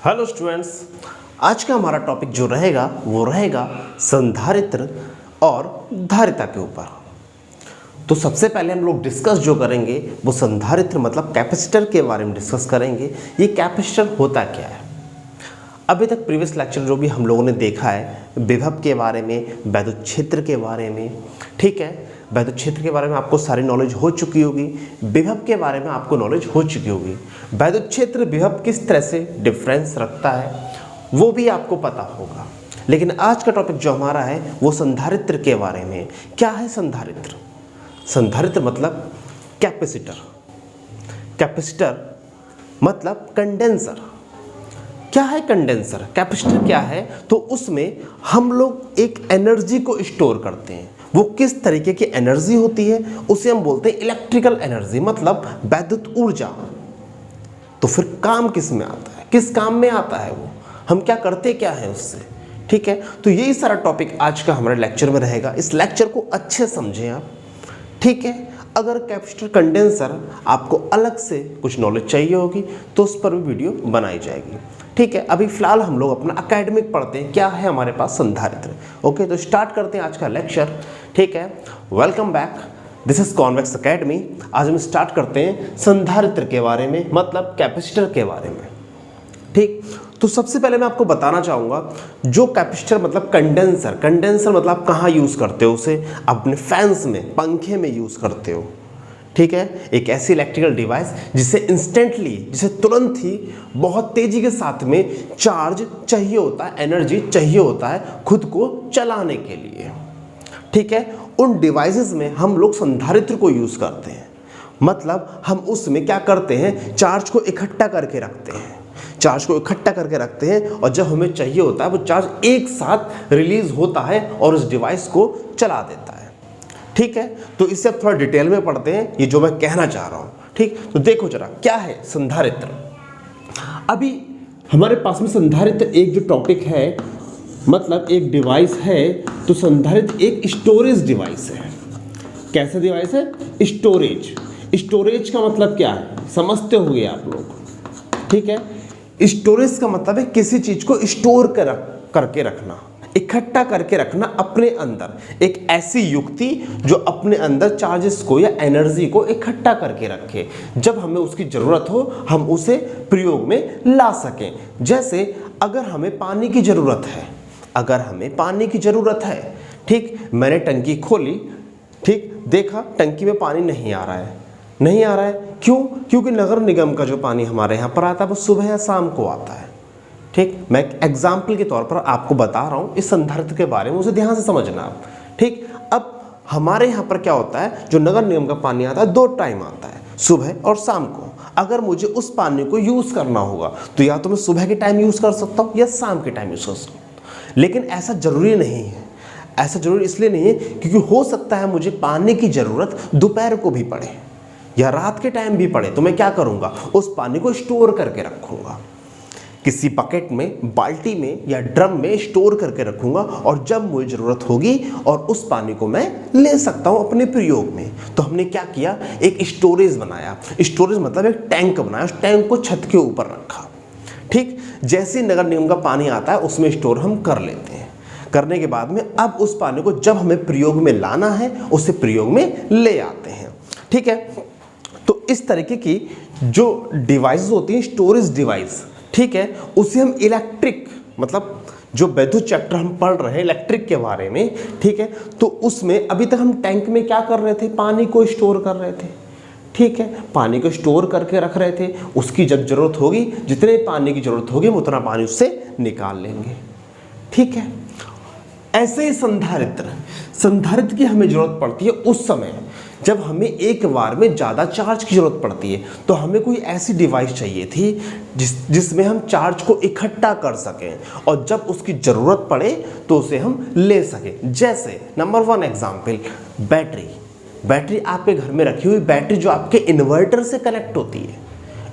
Hello students, आज का हमारा टॉपिक जो रहेगा वो रहेगा संधारित्र और धारिता के ऊपर। तो सबसे पहले हम लोग डिस्कस जो करेंगे वो संधारित्र मतलब कैपेसिटर के बारे में डिस्कस करेंगे। ये कैपेसिटर होता क्या है? अभी तक प्रीवियस लेक्चर जो भी हम लोगों ने देखा है विभव के बारे में, वैद्युत क्षेत्र के बारे में, ठीक है, वैद्युत क्षेत्र के बारे में आपको सारी नॉलेज हो चुकी होगी, विभव के बारे में आपको नॉलेज हो चुकी होगी, वैद्युत क्षेत्र विभव किस तरह से डिफरेंस रखता है वो भी आपको पता होगा। लेकिन आज का टॉपिक जो हमारा है वो संधारित्र के बारे में। क्या है संधारित्र? संधारित्र मतलब कैपेसिटर। कैपेसिटर मतलब कंडेंसर। क्या है कंडेंसर? कैपेसिटर क्या है? तो उसमें हम लोग एक एनर्जी को स्टोर करते हैं। वो किस तरीके की एनर्जी होती है उसे हम बोलते हैं इलेक्ट्रिकल एनर्जी, मतलब वैद्युत ऊर्जा। तो फिर काम किस में आता है, किस काम में आता है वो, हम क्या करते क्या है उससे, ठीक है। तो यही सारा टॉपिक आज का हमारे लेक्चर में रहेगा। इस लेक्चर को अच्छे समझें आप, ठीक है। अगर कैपेसिटर कंडेंसर आपको अलग से कुछ नॉलेज चाहिए होगी तो उस पर भी वीडियो बनाई जाएगी, ठीक है। अभी फिलहाल हम लोग अपना एकेडमिक पढ़ते हैं, क्या है हमारे पास संधारित्र। ओके, तो स्टार्ट करते हैं आज का लेक्चर, ठीक है। Welcome back, this is convex academy. आज हम स्टार्ट करते हैं संधारित्र के बारे में, मतलब कैपेसिटर के बारे में, ठीक। तो सबसे पहले मैं आपको बताना चाहूँगा जो कैपेसिटर मतलब कंडेंसर, कंडेंसर मतलब आप कहाँ यूज़ करते हो उसे? अपने फैंस में, पंखे में यूज़ करते हो, ठीक है। एक ऐसी इलेक्ट्रिकल डिवाइस जिसे इंस्टेंटली, जिसे तुरंत ही बहुत तेजी के साथ में चार्ज चाहिए होता है, एनर्जी चाहिए होता है खुद को चलाने के लिए, ठीक है। उन डिवाइसेस में हम लोग संधारित्र को यूज़ करते हैं। मतलब हम उसमें क्या करते हैं, चार्ज को इकट्ठा करके रखते हैं, चार्ज को इकट्ठा करके रखते हैं और जब हमें चाहिए होता है वो चार्ज एक साथ रिलीज होता है और उस डिवाइस को चला देता है, ठीक है। तो इससे अब थोड़ा डिटेल में पढ़ते हैं ये जो मैं कहना चाह रहा हूँ, ठीक। तो देखो जरा क्या है संधारित्र। अभी हमारे पास में संधारित्र एक जो टॉपिक है, मतलब एक डिवाइस है, तो संधारित्र एक स्टोरेज डिवाइस है। कैसा डिवाइस है? स्टोरेज। स्टोरेज का मतलब क्या है समझते होंगे आप लोग, ठीक है। स्टोरेज का मतलब है किसी चीज को स्टोर करके रखना, इकट्ठा करके रखना अपने अंदर, एक ऐसी युक्ति जो अपने अंदर चार्जेस को या एनर्जी को इकट्ठा करके रखे, जब हमें उसकी जरूरत हो हम उसे प्रयोग में ला सकें। जैसे अगर हमें पानी की जरूरत है, अगर हमें पानी की जरूरत है, ठीक, मैंने टंकी खोली, ठीक, देखा टंकी में पानी नहीं आ रहा है, नहीं आ रहा है, क्यों? क्योंकि नगर निगम का जो पानी हमारे यहाँ पर आता है वो सुबह या शाम को आता है, ठीक। मैं एग्जाम्पल के तौर पर आपको बता रहा हूँ इस संधारित्र के बारे में, उसे ध्यान से समझना आप, ठीक। अब हमारे यहाँ पर क्या होता है, जो नगर निगम का पानी आता है दो टाइम आता है, सुबह और शाम को। अगर मुझे उस पानी को यूज़ करना होगा तो या तो मैं सुबह के टाइम यूज़ कर सकता हूँ या शाम के टाइम यूज़ कर सकता हूँ। लेकिन ऐसा ज़रूरी नहीं है। ऐसा ज़रूरी इसलिए नहीं है क्योंकि हो सकता है मुझे पानी की ज़रूरत दोपहर को भी पड़े या रात के टाइम भी पड़े, तो मैं क्या करूँगा, उस पानी को स्टोर करके रखूँगा, किसी बकेट में, बाल्टी में या ड्रम में स्टोर करके रखूँगा और जब मुझे ज़रूरत होगी और उस पानी को मैं ले सकता हूँ अपने प्रयोग में। तो हमने क्या किया, एक स्टोरेज बनाया। स्टोरेज मतलब एक टैंक बनाया, उस टैंक को छत के ऊपर रखा, ठीक। जैसे नगर निगम का पानी आता है उसमें स्टोर हम कर लेते हैं। करने के बाद में अब उस पानी को जब हमें प्रयोग में लाना है उसे प्रयोग में ले आते हैं, ठीक है। तो इस तरीके की जो डिवाइस होती हैं स्टोरेज डिवाइस, ठीक है, उसे हम इलेक्ट्रिक, मतलब जो वैद्युत चैप्टर हम पढ़ रहे हैं इलेक्ट्रिक के बारे में, ठीक है, तो उसमें अभी तक हम टैंक में क्या कर रहे थे, पानी को स्टोर कर रहे थे, ठीक है, पानी को स्टोर करके रख रहे थे। उसकी जब जरूरत होगी, जितने पानी की जरूरत होगी हम उतना पानी उससे निकाल लेंगे, ठीक है। ऐसे ही संधारित्र, संधारित्र की हमें जरूरत पड़ती है उस समय जब हमें एक बार में ज़्यादा चार्ज की जरूरत पड़ती है। तो हमें कोई ऐसी डिवाइस चाहिए थी जिसमें हम चार्ज को इकट्ठा कर सकें और जब उसकी ज़रूरत पड़े तो उसे हम ले सकें। जैसे नंबर 1 एग्जाम्पल, बैटरी। बैटरी आपके घर में रखी हुई बैटरी जो आपके इन्वर्टर से कनेक्ट होती है,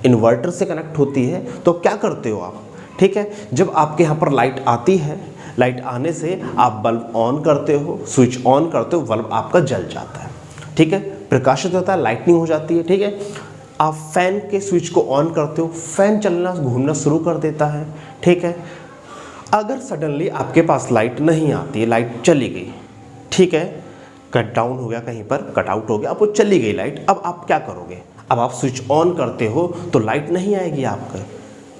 इन्वर्टर से कनेक्ट होती है, तो क्या करते हो आप, ठीक है, जब आपके यहाँ पर लाइट आती है, लाइट आने से आप बल्ब ऑन करते हो, स्विच ऑन करते हो, बल्ब आपका जल जाता है, ठीक है, प्रकाशित होता है, लाइटनिंग हो जाती है, ठीक है। आप फैन के स्विच को ऑन करते हो, फैन चलना घूमना शुरू कर देता है, ठीक है। अगर सडनली आपके पास लाइट नहीं आती है, लाइट चली गई, ठीक है, कट डाउन हो गया, कहीं पर कट आउट हो गया, अब वो चली गई लाइट, अब आप क्या करोगे? अब आप स्विच ऑन करते हो तो लाइट नहीं आएगी, आपका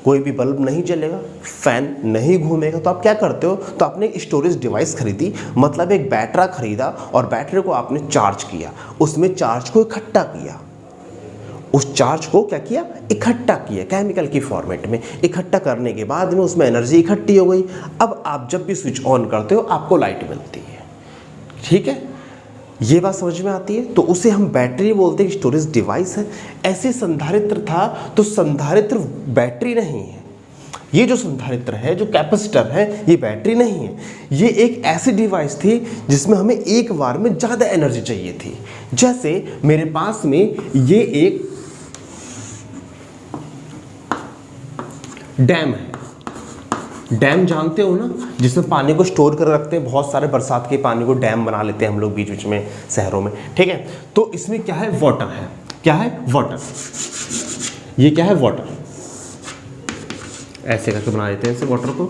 कोई भी बल्ब नहीं जलेगा, फैन नहीं घूमेगा, तो आप क्या करते हो? तो आपने एक स्टोरेज डिवाइस खरीदी, मतलब एक बैटरा खरीदा और बैटरी को आपने चार्ज किया, उसमें चार्ज को इकट्ठा किया, उस चार्ज को क्या किया? इकट्ठा किया, केमिकल की फॉर्मेट में इकट्ठा करने के बाद में उसमें एनर्जी इकट्ठी हो गई। अब आप जब भी स्विच ऑन करते हो आपको लाइट मिलती है, ठीक है, ये बात समझ में आती है। तो उसे हम बैटरी बोलते हैं, स्टोरेज डिवाइस है। ऐसे संधारित्र था, तो संधारित्र बैटरी नहीं है, ये जो संधारित्र है, जो कैपेसिटर है, ये बैटरी नहीं है, ये एक ऐसी डिवाइस थी जिसमें हमें एक बार में ज़्यादा एनर्जी चाहिए थी। जैसे मेरे पास में ये एक डैम है, डैम जानते हो ना, जिसमें पानी को स्टोर कर रखते हैं, बहुत सारे बरसात के पानी को डैम बना लेते हैं हम लोग बीच बीच में शहरों में, ठीक है। तो इसमें क्या है? वाटर है। क्या है? वाटर। ये क्या है? वाटर। ऐसे करके बना देते हैं इसे वाटर को,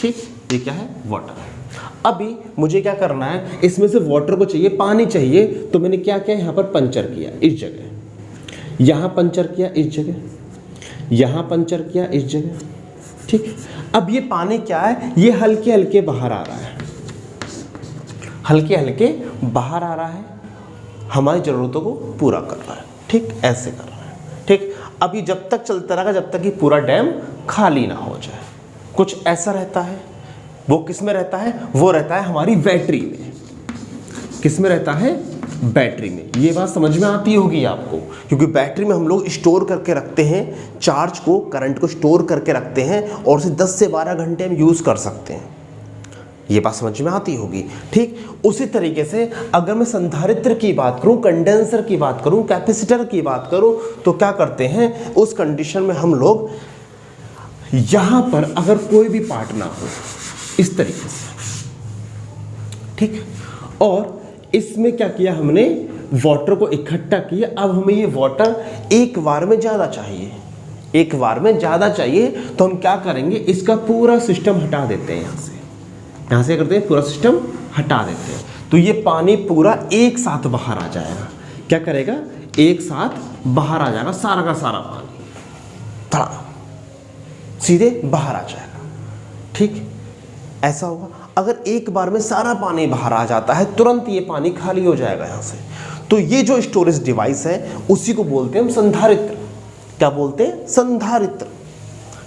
ठीक। ये क्या है? वाटर। अभी मुझे क्या करना है, इसमें से वाटर को चाहिए, पानी चाहिए, तो मैंने क्या किया? यहाँ पर पंचर किया, इस जगह, यहाँ पंचर किया, इस जगह, यहाँ पंचर किया, इस जगह, ठीक। अब ये पानी क्या है? ये हल्के हल्के बाहर आ रहा है, हल्के हल्के बाहर आ रहा है, हमारी ज़रूरतों को पूरा कर रहा है, ठीक, ऐसे कर रहा है, ठीक। अभी जब तक चलता रहेगा जब तक कि पूरा डैम खाली ना हो जाए। कुछ ऐसा रहता है, वो किस में रहता है? वो रहता है हमारी बैटरी में। किस में रहता है? बैटरी में। ये बात समझ में आती होगी आपको, क्योंकि बैटरी में हम लोग स्टोर करके रखते हैं चार्ज को, करंट को स्टोर करके रखते हैं और उसे 10 से 12 घंटे हम यूज़ कर सकते हैं। ये बात समझ में आती होगी, ठीक। उसी तरीके से अगर मैं संधारित्र की बात करूं, कंडेंसर की बात करूं, कैपेसिटर की बात करूं, तो क्या करते हैं? उस कंडीशन में हम लोग यहां पर अगर कोई भी पार्ट ना हो, इस तरीके से, ठीक, और इसमें क्या किया हमने? वाटर को इकट्ठा किया। अब हमें ये वाटर एक बार में ज़्यादा चाहिए, एक बार में ज़्यादा चाहिए, तो हम क्या करेंगे? इसका पूरा सिस्टम हटा देते हैं, यहाँ से करते हैं, पूरा सिस्टम हटा देते हैं, तो ये पानी पूरा एक साथ बाहर आ जाएगा। क्या करेगा? एक साथ बाहर आ जाएगा, सारा का सारा पानी थोड़ा सीधे बाहर आ जाएगा, ठीक। ऐसा होगा। अगर एक बार में सारा पानी बाहर आ जाता है, तुरंत ये पानी खाली हो जाएगा यहाँ से। तो ये जो स्टोरेज डिवाइस है उसी को बोलते हैं हम संधारित्र। क्या बोलते हैं? संधारित्र,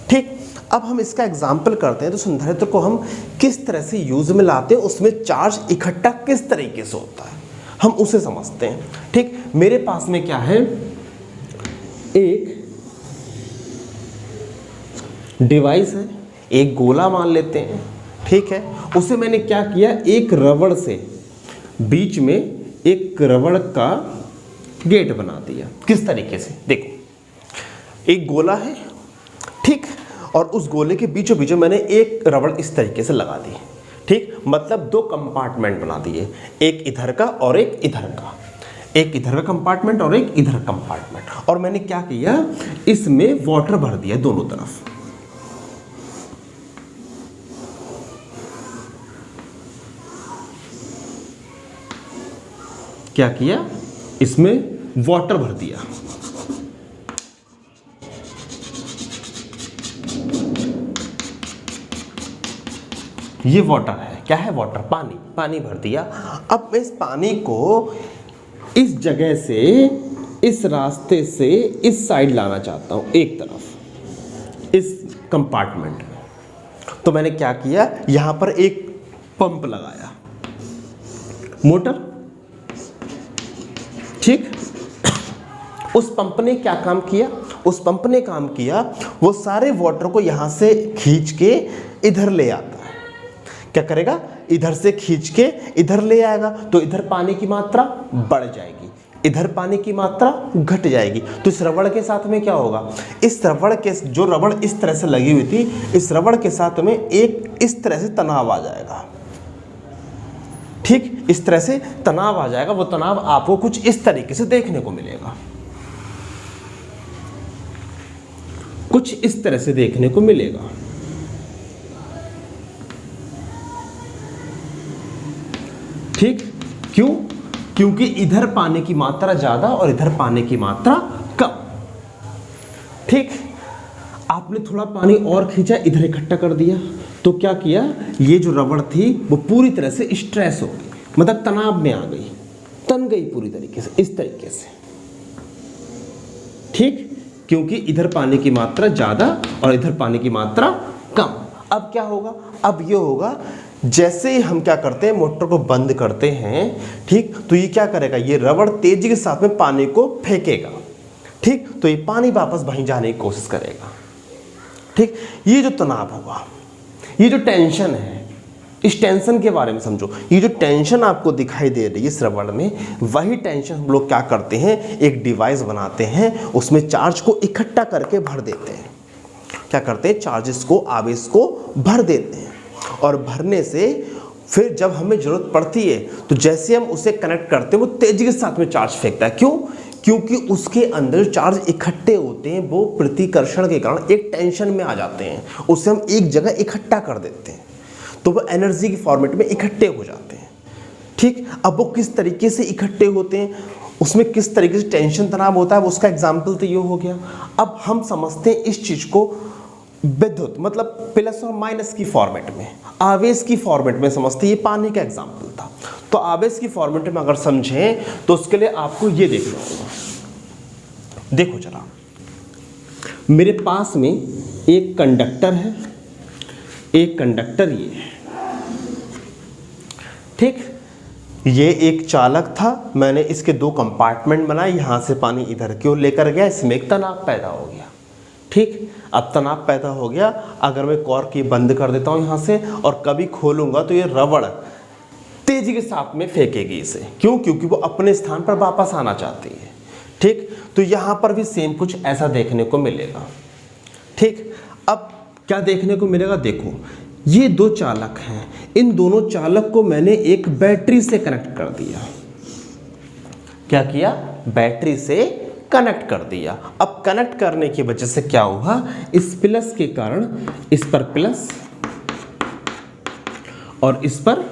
ठीक। अब हम इसका एग्जाम्पल करते हैं, तो संधारित्र को हम किस तरह से यूज में लाते हैं, उसमें चार्ज इकट्ठा किस तरीके से होता है, हम उसे समझते हैं, ठीक। मेरे पास में क्या है? एक डिवाइस है, एक गोला मान लेते हैं, ठीक है। उसे मैंने क्या किया? एक रबड़ से बीच में एक रबड़ का गेट बना दिया। किस तरीके से? देखो, एक गोला है, ठीक, और उस गोले के बीचों बीचों मैंने एक रबड़ इस तरीके से लगा दी, ठीक। मतलब 2 कंपार्टमेंट बना दिए, एक इधर का और एक इधर का, एक इधर का कंपार्टमेंट और एक इधर कंपार्टमेंट। और मैंने क्या किया? इसमें वाटर भर दिया दोनों तरफ। क्या किया? इसमें वाटर भर दिया। ये वाटर है। क्या है? वाटर, पानी, पानी भर दिया। अब मैं इस पानी को इस जगह से, इस रास्ते से इस साइड लाना चाहता हूं, एक तरफ, इस कंपार्टमेंट में। तो मैंने क्या किया? यहां पर एक पंप लगाया, मोटर, ठीक। उस पंप ने क्या काम किया? उस पंप ने काम किया, वो सारे वाटर को यहां से खींच के इधर ले आता है। क्या करेगा? इधर से खींच के इधर ले आएगा, तो इधर पानी की मात्रा बढ़ जाएगी, इधर पानी की मात्रा घट जाएगी। तो इस रबड़ के साथ में क्या होगा? इस रबड़ के, जो रबड़ इस तरह से लगी हुई थी, इस रबड़ के साथ में एक इस तरह से तनाव आ जाएगा, ठीक। इस तरह से तनाव आ जाएगा। वो तनाव आपको कुछ इस तरीके से देखने को मिलेगा। कुछ इस तरह से देखने को मिलेगा। ठीक, क्यों? क्योंकि इधर पानी की मात्रा ज्यादा और इधर पानी की मात्रा कम। ठीक, आपने थोड़ा पानी और खींचा, इधर इकट्ठा कर दिया, तो क्या किया, ये जो रबड़ थी वो पूरी तरह से स्ट्रेस हो गई, मतलब तनाव में आ गई, तन गई पूरी तरीके से, इस तरीके से। ठीक, क्योंकि इधर पानी की मात्रा ज्यादा और इधर पानी की मात्रा कम। अब क्या होगा, अब ये होगा, जैसे ही हम क्या करते हैं, मोटर को बंद करते हैं, ठीक, तो ये क्या करेगा, ये रबड़ तेजी के साथ में पानी को फेंकेगा। ठीक, तो ये पानी वापस वहीं जाने की कोशिश करेगा। ठीक, ये जो तनाव होगा, ये जो टेंशन है, इस टेंशन के बारे में समझो। ये जो टेंशन आपको दिखाई दे रही है इस रबड़ में, वही टेंशन हम लोग क्या करते हैं, एक डिवाइस बनाते हैं, उसमें चार्ज को इकट्ठा करके भर देते हैं। क्या करते हैं, चार्जेस को, आवेश को भर देते हैं, और भरने से फिर जब हमें जरूरत पड़ती है तो जैसे हम उसे कनेक्ट करते हैं, वो तेजी के साथ में चार्ज फेंकता है। क्यों? क्योंकि उसके अंदर चार्ज इकट्ठे होते हैं, वो प्रतिकर्षण के कारण एक टेंशन में आ जाते हैं, उसे हम एक जगह इकट्ठा कर देते हैं, तो वो एनर्जी के फॉर्मेट में इकट्ठे हो जाते हैं। ठीक, अब वो किस तरीके से इकट्ठे होते हैं, उसमें किस तरीके से टेंशन तनाव होता है, वो उसका एग्जाम्पल तो ये हो गया। अब हम समझते हैं इस चीज को विद्युत, मतलब प्लस और माइनस की फॉर्मेट में, आवेश की फॉर्मेट में समझते। ये पानी का एग्जाम्पल था, तो आवेश की फॉर्मेट में अगर समझें तो उसके लिए आपको ये देखना होगा। देखो जरा, मेरे पास में एक कंडक्टर है, एक कंडक्टर ये है। ठीक, ये एक चालक था, मैंने इसके दो कंपार्टमेंट बनाए, यहां से पानी इधर की ओर लेकर गया, इसमें एक तनाव पैदा हो गया। ठीक, अब तनाव पैदा हो गया, अगर मैं कॉर्क की बंद कर देता हूं यहां से और कभी खोलूंगा तो ये रबड़ तेजी के साथ में फेंकेगी इसे। क्यों? क्योंकि वो अपने स्थान पर वापस आना चाहती है। ठीक, तो यहां पर भी सेम कुछ ऐसा देखने को मिलेगा। ठीक, अब क्या देखने को मिलेगा, देखो ये दो चालक हैं, इन दोनों चालक को मैंने एक बैटरी से कनेक्ट कर दिया। क्या किया, बैटरी से कनेक्ट कर दिया। अब कनेक्ट करने की वजह से क्या हुआ, इस प्लस के कारण इस पर प्लस और इस पर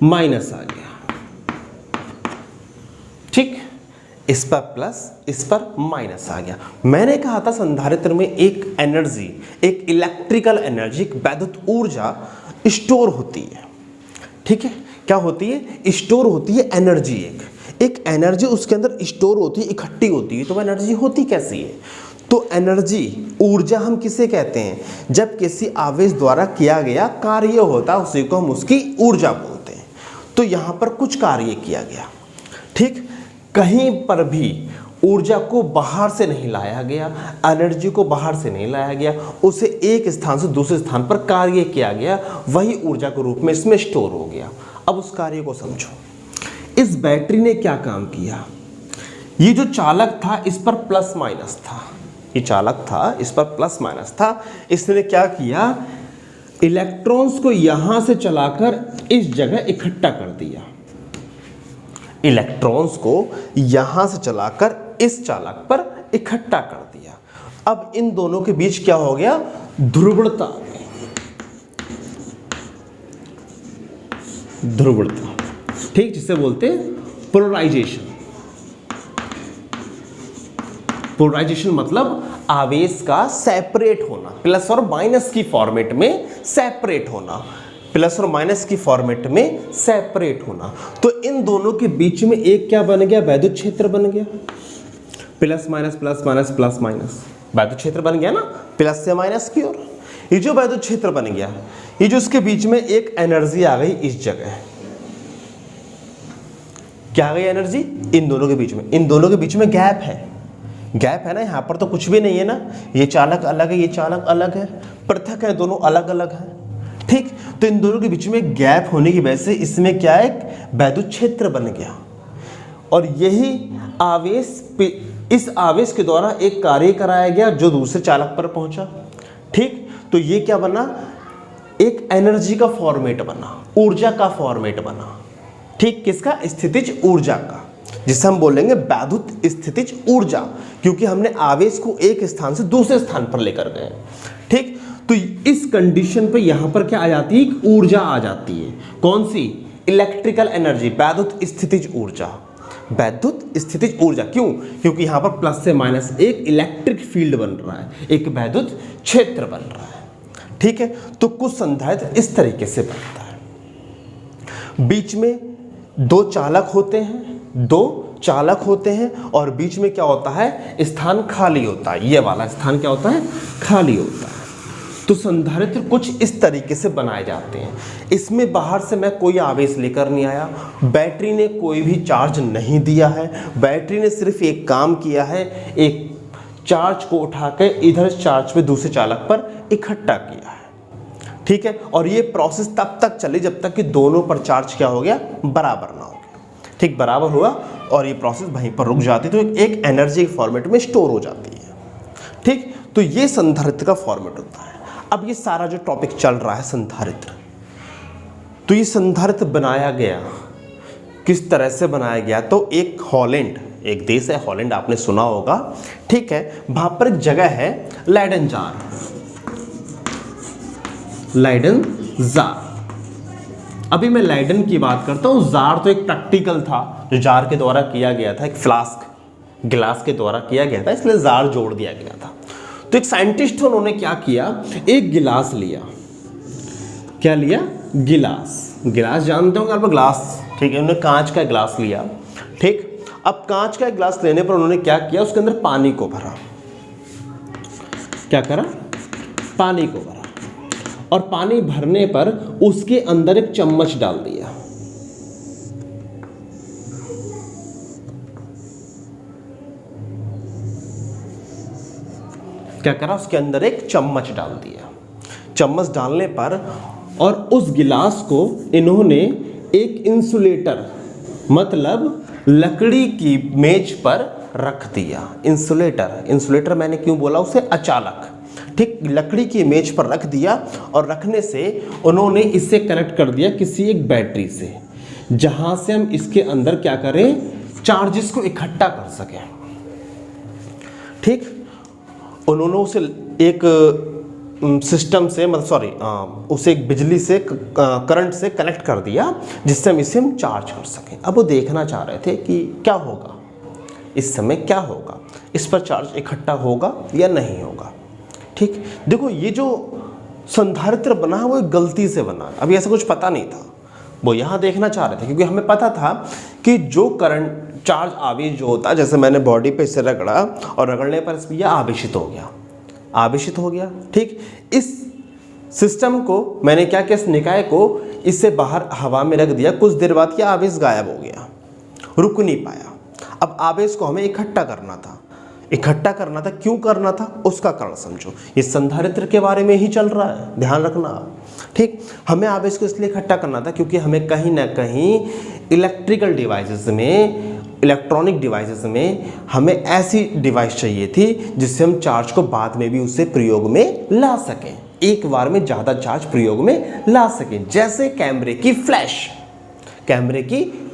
माइनस आ गया। ठीक, इस पर प्लस, इस पर माइनस आ गया। मैंने कहा था संधारित्र में एक एनर्जी, एक इलेक्ट्रिकल एनर्जी, एक वैद्युत ऊर्जा स्टोर होती है। ठीक है, क्या होती है, स्टोर होती है एनर्जी, एक एनर्जी उसके अंदर स्टोर होती है, इकट्ठी होती है। तो वो एनर्जी होती कैसी है, तो एनर्जी, ऊर्जा हम किसे कहते हैं, जब किसी आवेश द्वारा किया गया कार्य होता है उसी को हम उसकी ऊर्जा बोलते हैं। तो यहां पर कुछ कार्य किया गया। ठीक, कहीं पर भी ऊर्जा को बाहर से नहीं लाया गया, एनर्जी को बाहर से नहीं लाया गया, उसे एक स्थान से दूसरे स्थान पर कार्य किया गया, वही ऊर्जा के रूप में इसमें स्टोर हो गया। अब उस कार्य को समझो। इस बैटरी ने क्या काम किया, ये जो चालक था इस पर प्लस माइनस था, ये चालक था इस पर प्लस माइनस था, इसने क्या किया, इलेक्ट्रॉन्स को यहां से चलाकर इस जगह इकट्ठा कर दिया। इलेक्ट्रॉन्स को यहां से चलाकर इस चालक पर इकट्ठा कर दिया। अब इन दोनों के बीच क्या हो गया, ध्रुवणता आ गई। ध्रुवणता, ठीक, जिसे बोलते हैं पोलराइजेशन। पोलराइजेशन मतलब आवेश का सेपरेट होना, प्लस और माइनस की फॉर्मेट में सेपरेट होना, प्लस और माइनस की फॉर्मेट में सेपरेट होना। तो इन दोनों के बीच में एक क्या बन गया, वैद्युत क्षेत्र बन गया। Plus minus plus minus plus minus वैद्युत क्षेत्र बन गया ना, प्लस से माइनस की ओर। ये जो वैद्युत क्षेत्र बन गया, ये जो इसके बीच में एक एनर्जी आ गई इस जगह, क्या आ गई एनर्जी, इन दोनों के बीच में, इन दोनों के बीच में गैप है, गैप है ना, यहां पर तो कुछ भी नहीं है ना, ये चालक अलग है, ये चालक अलग है, पृथक है, दोनों अलग अलग है। ठीक, तो इन दोनों के बीच में गैप होने की वजह से इसमें क्या, एक वैद्युत क्षेत्र बन गया। और यही आवेश, इस आवेश के द्वारा एक कार्य कराया गया जो दूसरे चालक पर पहुंचा। ठीक, तो ये क्या बना, एक एनर्जी का फॉर्मेट बना, ऊर्जा का फॉर्मेट बना। ठीक, किसका, स्थितिज ऊर्जा का। जिसे हम बोलेंगे वैद्युत स्थितिज ऊर्जा, क्योंकि हमने आवेश को एक स्थान से दूसरे स्थान पर लेकर गए। ठीक, तो इस कंडीशन पे यहां पर क्या आ जाती है, ऊर्जा आ जाती है। कौन सी? इलेक्ट्रिकल एनर्जी, वैद्युत स्थितिज ऊर्जा। वैद्युत स्थितिज ऊर्जा क्यों? क्योंकि यहां पर प्लस से माइनस एक इलेक्ट्रिक फील्ड बन रहा है, एक वैद्युत क्षेत्र बन रहा है। ठीक है, तो कुछ संधारित्र इस तरीके से बनता है। बीच में दो चालक होते हैं और बीच में क्या होता है, स्थान खाली होता है। ये वाला स्थान क्या होता है, खाली होता है। तो संधारित्र कुछ इस तरीके से बनाए जाते हैं। इसमें बाहर से मैं कोई आवेश लेकर नहीं आया, बैटरी ने कोई भी चार्ज नहीं दिया है, बैटरी ने सिर्फ एक काम किया है, एक चार्ज को उठा के इधर चार्ज पे दूसरे चालक पर इकट्ठा किया है। ठीक है, और ये प्रोसेस तब तक चली जब तक कि दोनों पर चार्ज क्या हो गया, बराबर ना हो गया। ठीक, बराबर हुआ और ये प्रोसेस वहीं पर रुक जाती, तो एक एनर्जी के फॉर्मेट में स्टोर हो जाती है। ठीक, तो ये संधारित्र का फॉर्मेट होता है। अब ये सारा जो टॉपिक चल रहा है संधारित्र, तो ये संधारित्र बनाया गया किस तरह से बनाया गया, तो एक हॉलैंड, एक देश है हॉलैंड, आपने सुना होगा। ठीक है, वहां पर एक जगह है लाइडन जार। अभी मैं लाइडन की बात करता हूं, जार तो एक प्रैक्टिकल था जो जार के द्वारा किया गया था, एक फ्लास्क गिलास के द्वारा किया गया था, इसलिए जार जोड़ दिया गया था। तो एक साइंटिस्ट उन्होंने क्या किया, एक गिलास लिया। क्या लिया? गिलास जानते होंगे आप ग्लास। ठीक है, उन्होंने कांच का गिलास लिया। ठीक, अब कांच का गिलास लेने पर उन्होंने क्या किया, उसके अंदर पानी को भरा। क्या करा? पानी को भरा, और पानी भरने पर उसके अंदर एक चम्मच डाल दिया। क्या करा? उसके अंदर एक चम्मच डाल दिया। चम्मच डालने पर और उस गिलास को इन्होंने एक इंसुलेटर, मतलब लकड़ी की मेज पर रख दिया। इंसुलेटर मैंने क्यों बोला उसे, अचालक। ठीक, लकड़ी की मेज पर रख दिया और रखने से उन्होंने इसे कनेक्ट कर दिया किसी एक बैटरी से, जहां से हम इसके अंदर क्या करें, चार्जेस को इकट्ठा कर सकें। ठीक, उन्होंने उसे एक सिस्टम से, उसे एक बिजली से, करंट से कनेक्ट कर दिया, जिससे हम इसे चार्ज कर सकें। अब वो देखना चाह रहे थे कि क्या होगा, इस समय क्या होगा, इस पर चार्ज इकट्ठा होगा या नहीं होगा। ठीक, देखो ये जो संधारित्र बना है वो एक गलती से बना, अभी ऐसा कुछ पता नहीं था, वो यहाँ देखना चाह रहे थे, क्योंकि हमें पता था कि जो करंट चार्ज आवेश जो होता है, जैसे मैंने बॉडी पे इसे रगड़ा और रगड़ने पर इसमें यह आवेशित हो गया। ठीक, इस सिस्टम को मैंने क्या किया, इस निकाय को इससे बाहर हवा में रख दिया। कुछ देर बाद क्या, आवेश गायब हो गया, रुक नहीं पाया। अब आवेश को हमें इकट्ठा करना था। क्यों करना था, उसका कारण समझो। ये संधारित्र के बारे में ही चल रहा है, ध्यान रखना। ठीक, हमें आवेश को इसलिए इकट्ठा करना था क्योंकि हमें कहीं ना कहीं इलेक्ट्रिकल डिवाइसेस में, इलेक्ट्रॉनिक डिवाइसेस में हमें ऐसी डिवाइस चाहिए थी जिससे हम चार्ज को बाद में भी उसे प्रयोग में ला सकें, एक बार में ज़्यादा चार्ज प्रयोग में ला सकें। जैसे कैमरे की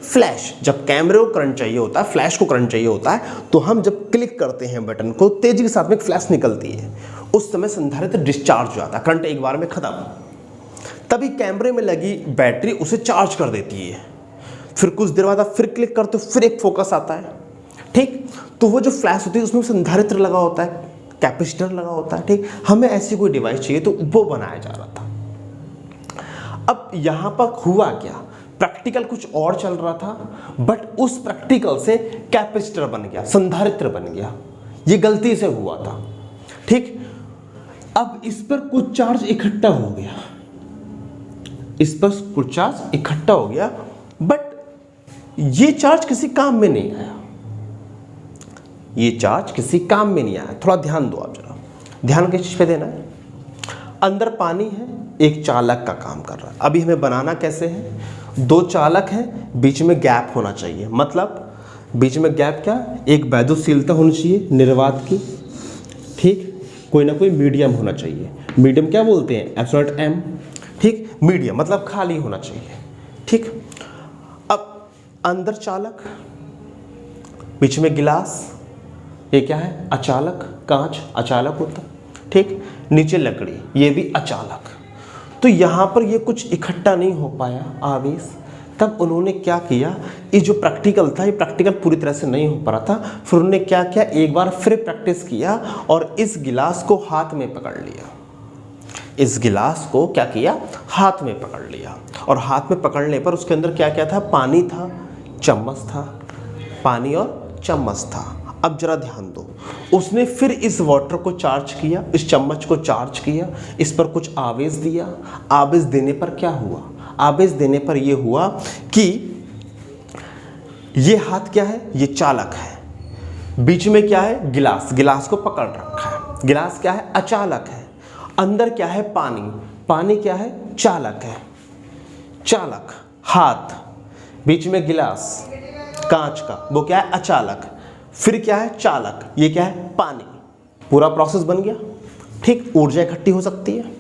फ्लैश, जब कैमरे को करंट चाहिए होता है, फ्लैश को करंट चाहिए होता है, तो हम जब क्लिक करते हैं बटन को, तेजी के साथ में एक फ्लैश निकलती है, उस समय संधारित्र डिस्चार्ज हो जाता है, करंट एक बार में खत्म। तभी कैमरे में लगी बैटरी उसे चार्ज कर देती है। फिर कुछ देर बाद आप फिर क्लिक करते हो, फिर एक फोकस आता है। ठीक, तो वो जो फ्लैश होती है उसमें संधारित्र लगा होता है, कैपेसिटर लगा होता है। ठीक, हमें ऐसी कोई डिवाइस चाहिए, तो वो बनाया जा रहा था। अब यहां पर हुआ क्या, प्रैक्टिकल कुछ और चल रहा था, बट उस प्रैक्टिकल से कैपेसिटर बन गया, संधारित्र बन गया। ये गलती से हुआ था। ठीक, अब इस पर कुछ चार्ज इकट्ठा हो गया, बट ये चार्ज किसी काम में नहीं आया। थोड़ा ध्यान दो आप, जरा ध्यान किस चीज पे देना है। अंदर पानी है, एक चालक का काम कर रहा है। अभी हमें बनाना कैसे है, दो चालक हैं, बीच में गैप होना चाहिए। मतलब बीच में गैप क्या, एक वैद्युतशीलता होनी चाहिए निर्वात की। ठीक, कोई ना कोई मीडियम होना चाहिए। मीडियम क्या बोलते हैं, एब्सोल्यूट एम। ठीक, मीडियम मतलब खाली होना चाहिए। ठीक, अब अंदर चालक, बीच में गिलास, ये क्या है, अचालक, कांच अचालक होता, ठीक। नीचे लकड़ी, ये भी अचालक। तो यहाँ पर ये कुछ इकट्ठा नहीं हो पाया आवेश, तब उन्होंने क्या किया, ये जो प्रैक्टिकल था, ये प्रैक्टिकल पूरी तरह से नहीं हो पा रहा था, फिर उन्होंने क्या किया, एक बार फिर प्रैक्टिस किया और इस गिलास को हाथ में पकड़ लिया। इस गिलास को क्या किया, हाथ में पकड़ लिया, और हाथ में पकड़ने पर उसके अंदर क्या क्या था, पानी था, चम्मच था, पानी और चम्मच था। अब जरा ध्यान दो, उसने फिर इस वाटर को चार्ज किया, इस चम्मच को चार्ज किया, इस पर कुछ आवेश दिया। आवेश देने पर क्या हुआ, आवेश देने पर यह हुआ कि ये हाथ क्या है, ये चालक है, बीच में क्या है, गिलास, गिलास को पकड़ रखा है, गिलास क्या है, अचालक है, अंदर क्या है, पानी, पानी क्या है, चालक है, चालक, हाथ, बीच में गिलास कांच का, वो क्या है, अचालक, फिर क्या है, चालक, ये क्या है, पानी। पूरा प्रोसेस बन गया, ठीक। ऊर्जा इकट्ठी हो सकती है।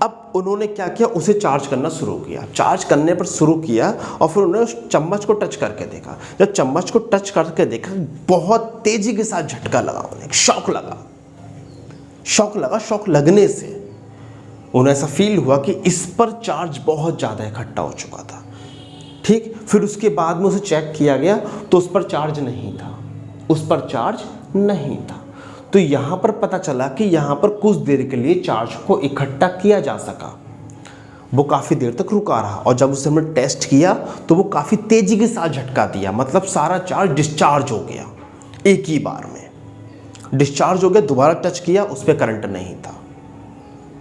अब उन्होंने क्या किया, उसे चार्ज करना शुरू किया, चार्ज करने पर शुरू किया, और फिर उन्होंने उस चम्मच को टच करके देखा। जब चम्मच को टच करके देखा, बहुत तेजी के साथ झटका लगा, उन्हें शॉक लगा, शॉक लगा। शॉक लगने से उन्हें ऐसा फील हुआ कि इस पर चार्ज बहुत ज़्यादा इकट्ठा हो चुका था, ठीक। फिर उसके बाद में उसे चेक किया गया तो उस पर चार्ज नहीं था, उस पर चार्ज नहीं था। तो यहाँ पर पता चला कि यहाँ पर कुछ देर के लिए चार्ज को इकट्ठा किया जा सका, वो काफ़ी देर तक रुका रहा, और जब उसे हमने टेस्ट किया तो वो काफ़ी तेज़ी के साथ झटका दिया, मतलब सारा चार्ज डिस्चार्ज हो गया, एक ही बार में डिस्चार्ज हो गया। दोबारा टच किया, उस पर करंट नहीं था,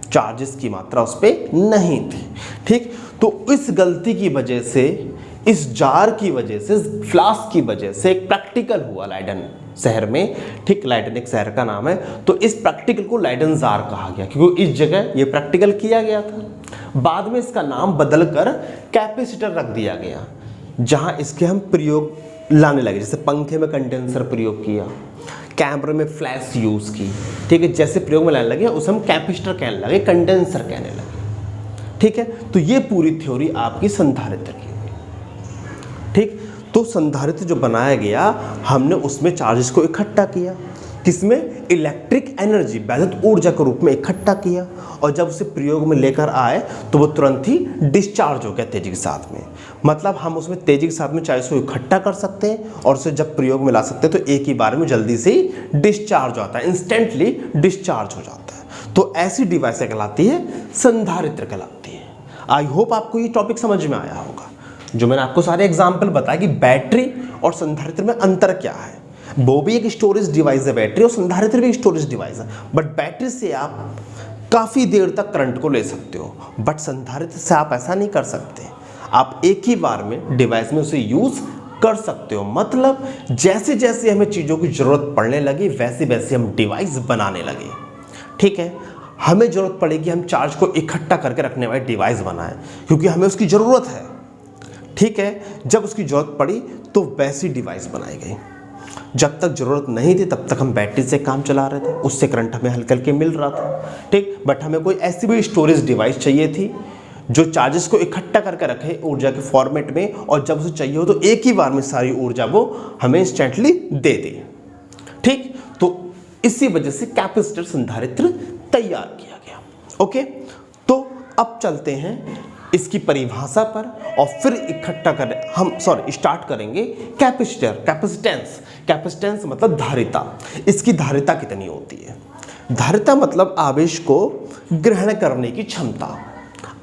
चार्जेस की मात्रा उस पर नहीं थी, ठीक। तो इस गलती की वजह से, इस जार की वजह से, फ्लास्क की वजह से एक प्रैक्टिकल हुआ लाइडन शहर में, ठीक। लाइडन एक शहर का नाम है। तो इस प्रैक्टिकल को लाइडन जार कहा गया, क्योंकि इस जगह ये प्रैक्टिकल किया गया था। बाद में इसका नाम बदलकर कैपेसिटर रख दिया गया, जहां इसके हम प्रयोग लाने लगे, जैसे पंखे में कंडेंसर प्रयोग किया, कैमरे में फ्लैश यूज़ की, ठीक है। जैसे प्रयोग में लाने लगे उसे हम कैपेसिटर कहने लगे, कंडेंसर कहने लगे, ठीक है। तो ये पूरी थ्योरी आपकी संधारित्र की, ठीक। तो संधारित्र जो बनाया गया, हमने उसमें चार्जेस को इकट्ठा किया, किसमें, इलेक्ट्रिक एनर्जी, वैद्युत ऊर्जा के रूप में इकट्ठा किया, और जब उसे प्रयोग में लेकर आए तो वो तुरंत ही डिस्चार्ज हो गया तेजी के साथ में। मतलब हम उसमें तेजी के साथ में चार्जेस को इकट्ठा कर सकते हैं और उसे जब प्रयोग में ला सकते हैं तो एक ही बार में जल्दी से ही डिस्चार्ज होता है, इंस्टेंटली डिस्चार्ज हो जाता है। तो ऐसी डिवाइस कहलाती है संधारित्र कहलाती है। आई होप आपको ये टॉपिक समझ में आया होगा, जो मैंने आपको सारे एग्जाम्पल बताया कि बैटरी और संधारित्र में अंतर क्या है। वो भी एक स्टोरेज डिवाइस है बैटरी, और संधारित्र भी एक स्टोरेज डिवाइस है। बट बैटरी से आप काफ़ी देर तक करंट को ले सकते हो, बट संधारित्र से आप ऐसा नहीं कर सकते। आप एक ही बार में डिवाइस में उसे यूज़ कर सकते हो। मतलब जैसे जैसे हमें चीज़ों की ज़रूरत पड़ने लगी, वैसे वैसे हम डिवाइस बनाने लगे, ठीक है। हमें ज़रूरत पड़ेगी, हम चार्ज को इकट्ठा करके रखने वाली डिवाइस बनाएं, क्योंकि हमें उसकी ज़रूरत है, ठीक है। जब उसकी ज़रूरत पड़ी तो वैसी डिवाइस बनाई गई। जब तक ज़रूरत नहीं थी तब तक हम बैटरी से काम चला रहे थे, उससे करंट हमें हल्के हल्के मिल रहा था, ठीक। बट हमें कोई ऐसी भी स्टोरेज डिवाइस चाहिए थी जो चार्जेस को इकट्ठा करके रखे ऊर्जा के फॉर्मेट में, और जब उसे चाहिए हो तो एक ही बार में सारी ऊर्जा वो हमें इंस्टेंटली दे दे, ठीक। तो इसी वजह से कैपेसिटर संधारित्र तैयार किया गया। ओके, तो अब चलते हैं इसकी परिभाषा पर, और फिर इकट्ठा कर हम स्टार्ट करेंगे कैपेसिटर, कैपेसिटेंस। कैपेसिटेंस मतलब धारिता। इसकी धारिता कितनी होती है? धारिता मतलब आवेश को ग्रहण करने की क्षमता।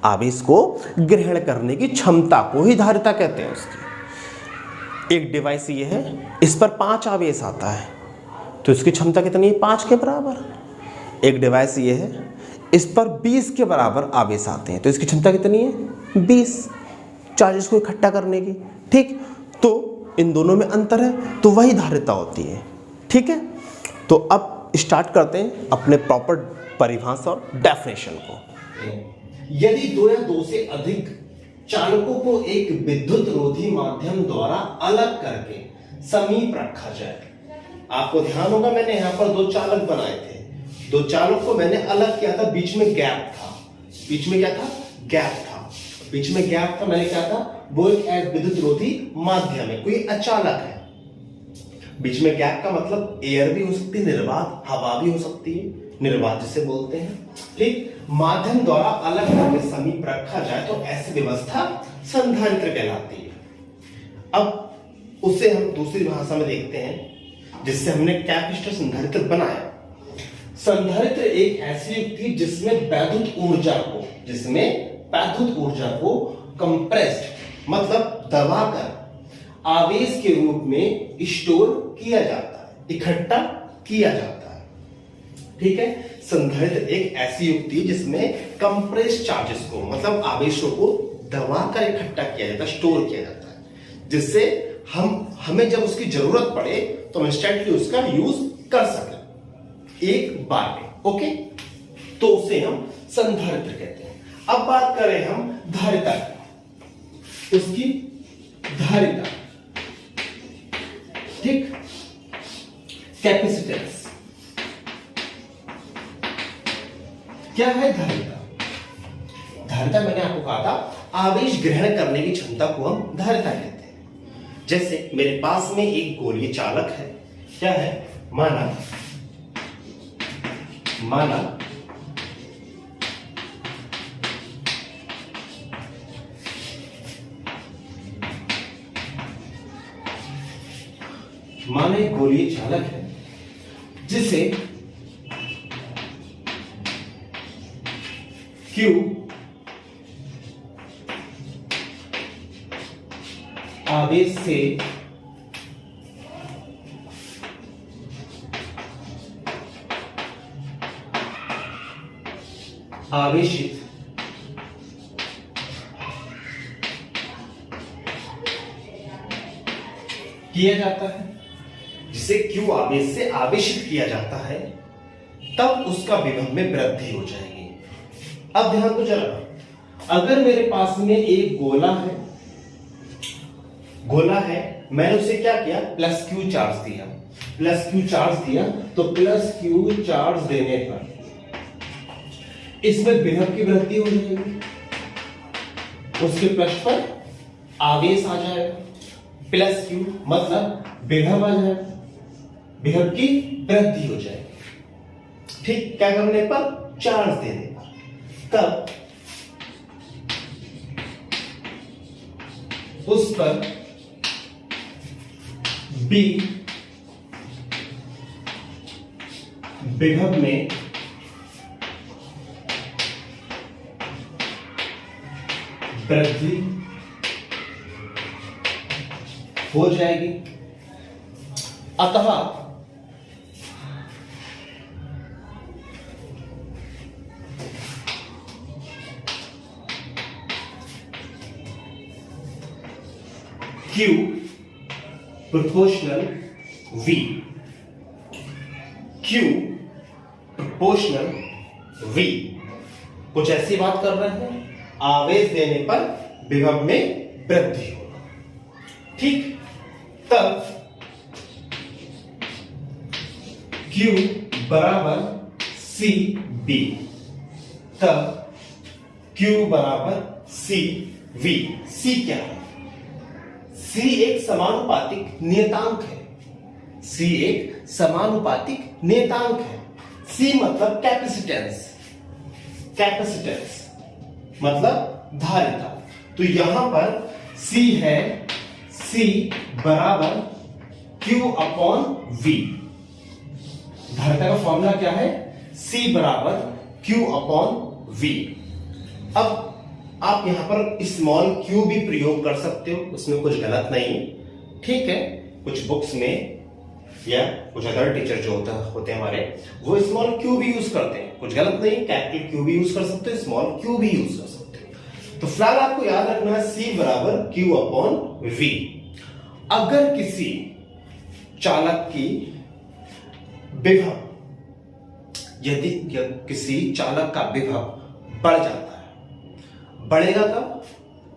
आवेश को ग्रहण करने की क्षमता को ही धारिता कहते हैं उसकी। एक डिवाइस ये है, इस पर 5 आवेश आता है तो इसकी क्षमता कितनी है? 5 के बराबर। एक डिवाइस ये है, इस पर 20 के बराबर आवेश आते हैं तो इसकी क्षमता कितनी है? 20 चार्जेस को इकट्ठा करने की, ठीक। तो इन दोनों में अंतर है, तो वही धारिता होती है, ठीक है। तो अब स्टार्ट करते हैं अपने प्रॉपर परिभाषा और डेफिनेशन को। यदि 2 या 2 से अधिक चालकों को एक विद्युत रोधी माध्यम द्वारा अलग करके समीप रखा जाए। आपको ध्यान होगा मैंने यहाँ पर 2 चालक बनाए थे, 2 चालक को मैंने अलग किया था, बीच में गैप था। बीच में क्या था? गैप था। बीच में गैप था, मैंने क्या था? वो एक विद्युत रोधी माध्यम है, कोई अचालक है। बीच में गैप का मतलब एयर भी हो सकती है, निर्वात हवा भी हो सकती है, निर्वात जिसे बोलते हैं। ठीक, माध्यम द्वारा अलग करके समीप रखा जाए तो ऐसी व्यवस्था संधारित्र कहलाती है। अब उसे हम दूसरी भाषा में देखते हैं जिससे हमने कैपेसिटर संधारित्र बनाया। संधारित्र एक ऐसी युक्ति जिसमें वैद्युत ऊर्जा को कंप्रेस्ड मतलब दबाकर आवेश के रूप में स्टोर किया जाता है, इकट्ठा किया जाता है। ठीक है, संधारित्र एक ऐसी युक्ति जिसमें कंप्रेस्ड चार्जेस को मतलब आवेशों को दबाकर इकट्ठा किया जाता है, स्टोर किया जाता है, जिससे हमें जब उसकी जरूरत पड़े तो हम इंस्टेंटली उसका यूज कर सकें एक बार में। ओके, तो उसे हम संधारित्र कहते हैं। अब बात करें हम धारिता की, उसकी धारिता। ठीक, कैपेसिटेंस। क्या है धारिता? धारिता मैंने आपको कहा था आवेश ग्रहण करने की क्षमता को हम धारिता कहते हैं। जैसे मेरे पास में एक गोलीय चालक है, क्या है, माना एक गोलीय चालक है जिसे Q आवेश से आवेशित किया जाता है, जिसे Q आवेश से आवेशित किया जाता है, तब उसका विभव में वृद्धि हो जाएगी। अब ध्यान दो जरा, अगर मेरे पास में एक गोला है, मैंने उसे क्या किया, प्लस Q चार्ज दिया, तो प्लस Q चार्ज देने पर इसमें विभव की वृद्धि हो जाएगी, उसके पृष्ठ पर आवेश आ जाएगा, प्लस Q मतलब विभव आ जाएगा, विभव की वृद्धि हो जाएगी। ठीक, क्या करने पर, चार्ज देने पर। तब उस पर B विभव में वृद्धि हो जाएगी। अतः Q proportional V, Q proportional V। कुछ ऐसी बात कर रहे हैं, आवेश देने पर विभव में वृद्धि होगा। ठीक, तब Q बराबर CB, तब Q बराबर CV। C क्या है? C एक समानुपातिक नियतांक है। C मतलब कैपेसिटेंस मतलब धारिता। तो यहां पर C है, C बराबर Q अपॉन V। धारिता का फॉर्मूला क्या है, C बराबर Q अपॉन V। अब आप यहां पर स्मॉल q भी प्रयोग कर सकते हो, उसमें कुछ गलत नहीं है। ठीक है, कुछ बुक्स में या कुछ अदर टीचर जो होते हैं हमारे, वो स्मॉल q भी यूज करते हैं, कुछ गलत नहीं, कैपिटल Q भी यूज कर सकते हो, स्मॉल q भी यूज कर सकते हो। तो फिलहाल आपको याद रखना है C बराबर Q अपॉन V। अगर किसी चालक की विभव, यदि किसी चालक का विभव बढ़ जाता है, बढ़ेगा कब,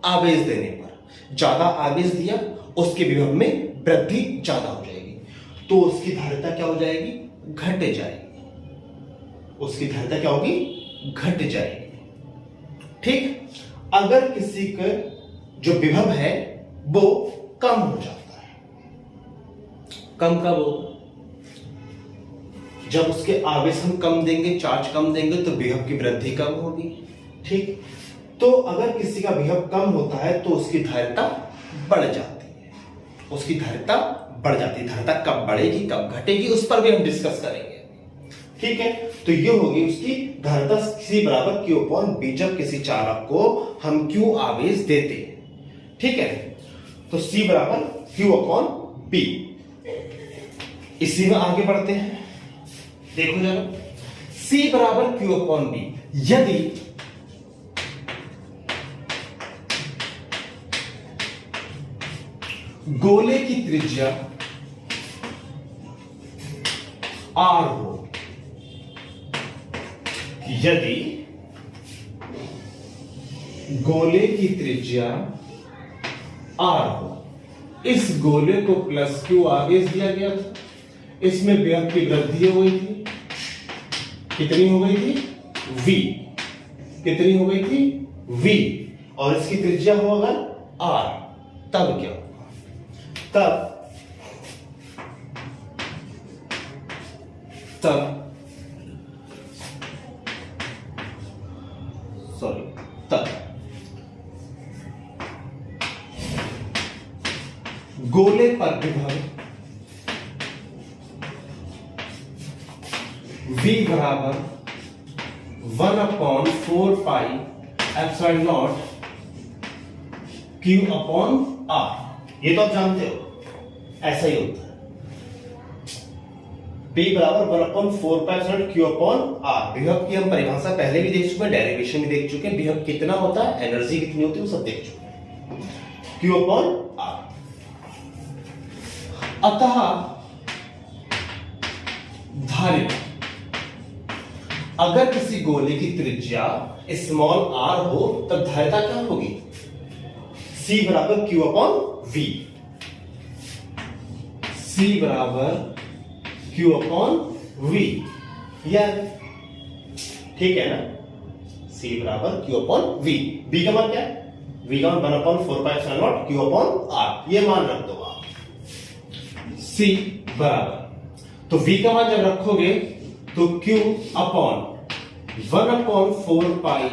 आवेश देने पर। ज्यादा आवेश दिया, उसके विभव में वृद्धि ज्यादा हो जाएगी, तो उसकी धारिता क्या हो जाएगी, घट जाएगी। उसकी धारिता क्या होगी, घट जाएगी। ठीक, अगर किसी का जो विभव है वो कम हो जाता है, कम कब होगा? जब उसके आवेश हम कम देंगे, चार्ज कम देंगे, तो विभव की वृद्धि कम होगी। ठीक, तो अगर किसी का विभव कम होता है तो उसकी धारिता बढ़ जाती है, उसकी धारिता बढ़ जाती है। धारिता कब बढ़ेगी, कब घटेगी, उस पर भी हम डिस्कस करेंगे। ठीक है, तो ये होगी उसकी धारिता C बराबर Q अपॉन B, जब किसी चालक को हम Q आवेश देते हैं। ठीक है, तो C बराबर Q अपॉन B। इसी में आगे बढ़ते हैं, देखो जरा, C बराबर Q अपॉन B। यदि गोले की त्रिज्या R हो, यदि गोले की त्रिज्या R हो, इस गोले को प्लस Q आवेश दिया गया था, इसमें विभव की वृद्धि हो गई थी, कितनी हो गई थी? V। कितनी हो गई थी? V। और इसकी त्रिज्या हो अगर R, तब क्या होगा? तब गोले पर विभव V बराबर 1/4 pi epsilon not Q upon R। ये तो आप जानते हो, ऐसा ही होता है। P बराबर 1/4 pi epsilon Q upon R। विभव की हम परिभाषा पहले भी देख चुके हैं, डेरिवेशन भी देख चुके हैं। विभव कितना होता है, एनर्जी कितनी होती है, वो सब देख चुके हैं। Q upon R। अतः धारिता, अगर किसी गोले की त्रिज्या स्मॉल r हो तब धारिता क्या होगी? C बराबर Q अपॉन V। C बराबर Q अपॉन V, यार ठीक है ना? C बराबर Q अपॉन V। B का मान क्या है? V का मान 1/4 pi epsilon not Q upon R। ये मान रख दो आप। C बराबर, तो V का मान जब रखोगे तो Q upon 1/4 pi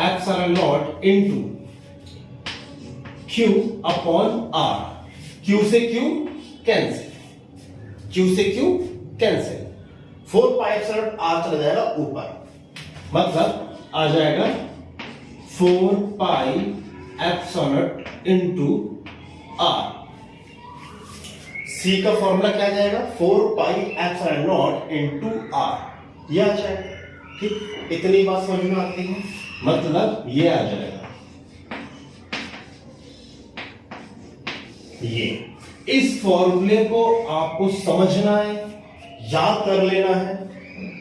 epsilon not into Q upon R। Q से Q कैंसिल, Q से Q cancel, 4 pi epsilon R चला जाएगा ऊपर, मतलब आ जाएगा 4 pi epsilon into R। C का फॉर्मूला क्या आ जाएगा? 4 pi epsilon not into R। ये आ जाएगा। ठीक, इतनी बात समझ में आती है, मतलब ये आ जाएगा। ये इस फॉर्मूले को आपको समझना है, याद कर लेना है,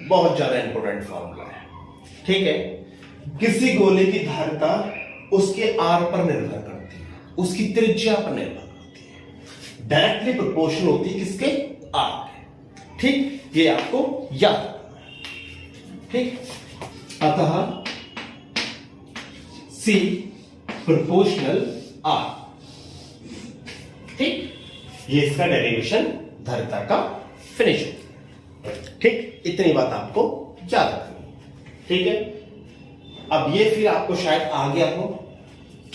बहुत ज्यादा इंपॉर्टेंट फॉर्मूला है। ठीक है, किसी गोले की धारिता उसके R पर निर्भर करती है, उसकी त्रिज्या पर निर्भर करती है, डायरेक्टली प्रोपोर्शनल होती है किसके? R के। ठीक, ये आपको याद रखना है। ठीक, अतः C प्रोपोर्शनल R। ठीक, ये इसका डेरिवेशन धारिता का फिनिश हो। ठीक, इतनी बात आपको याद रखनी। ठीक है, अब ये फिर आपको शायद आ गया हो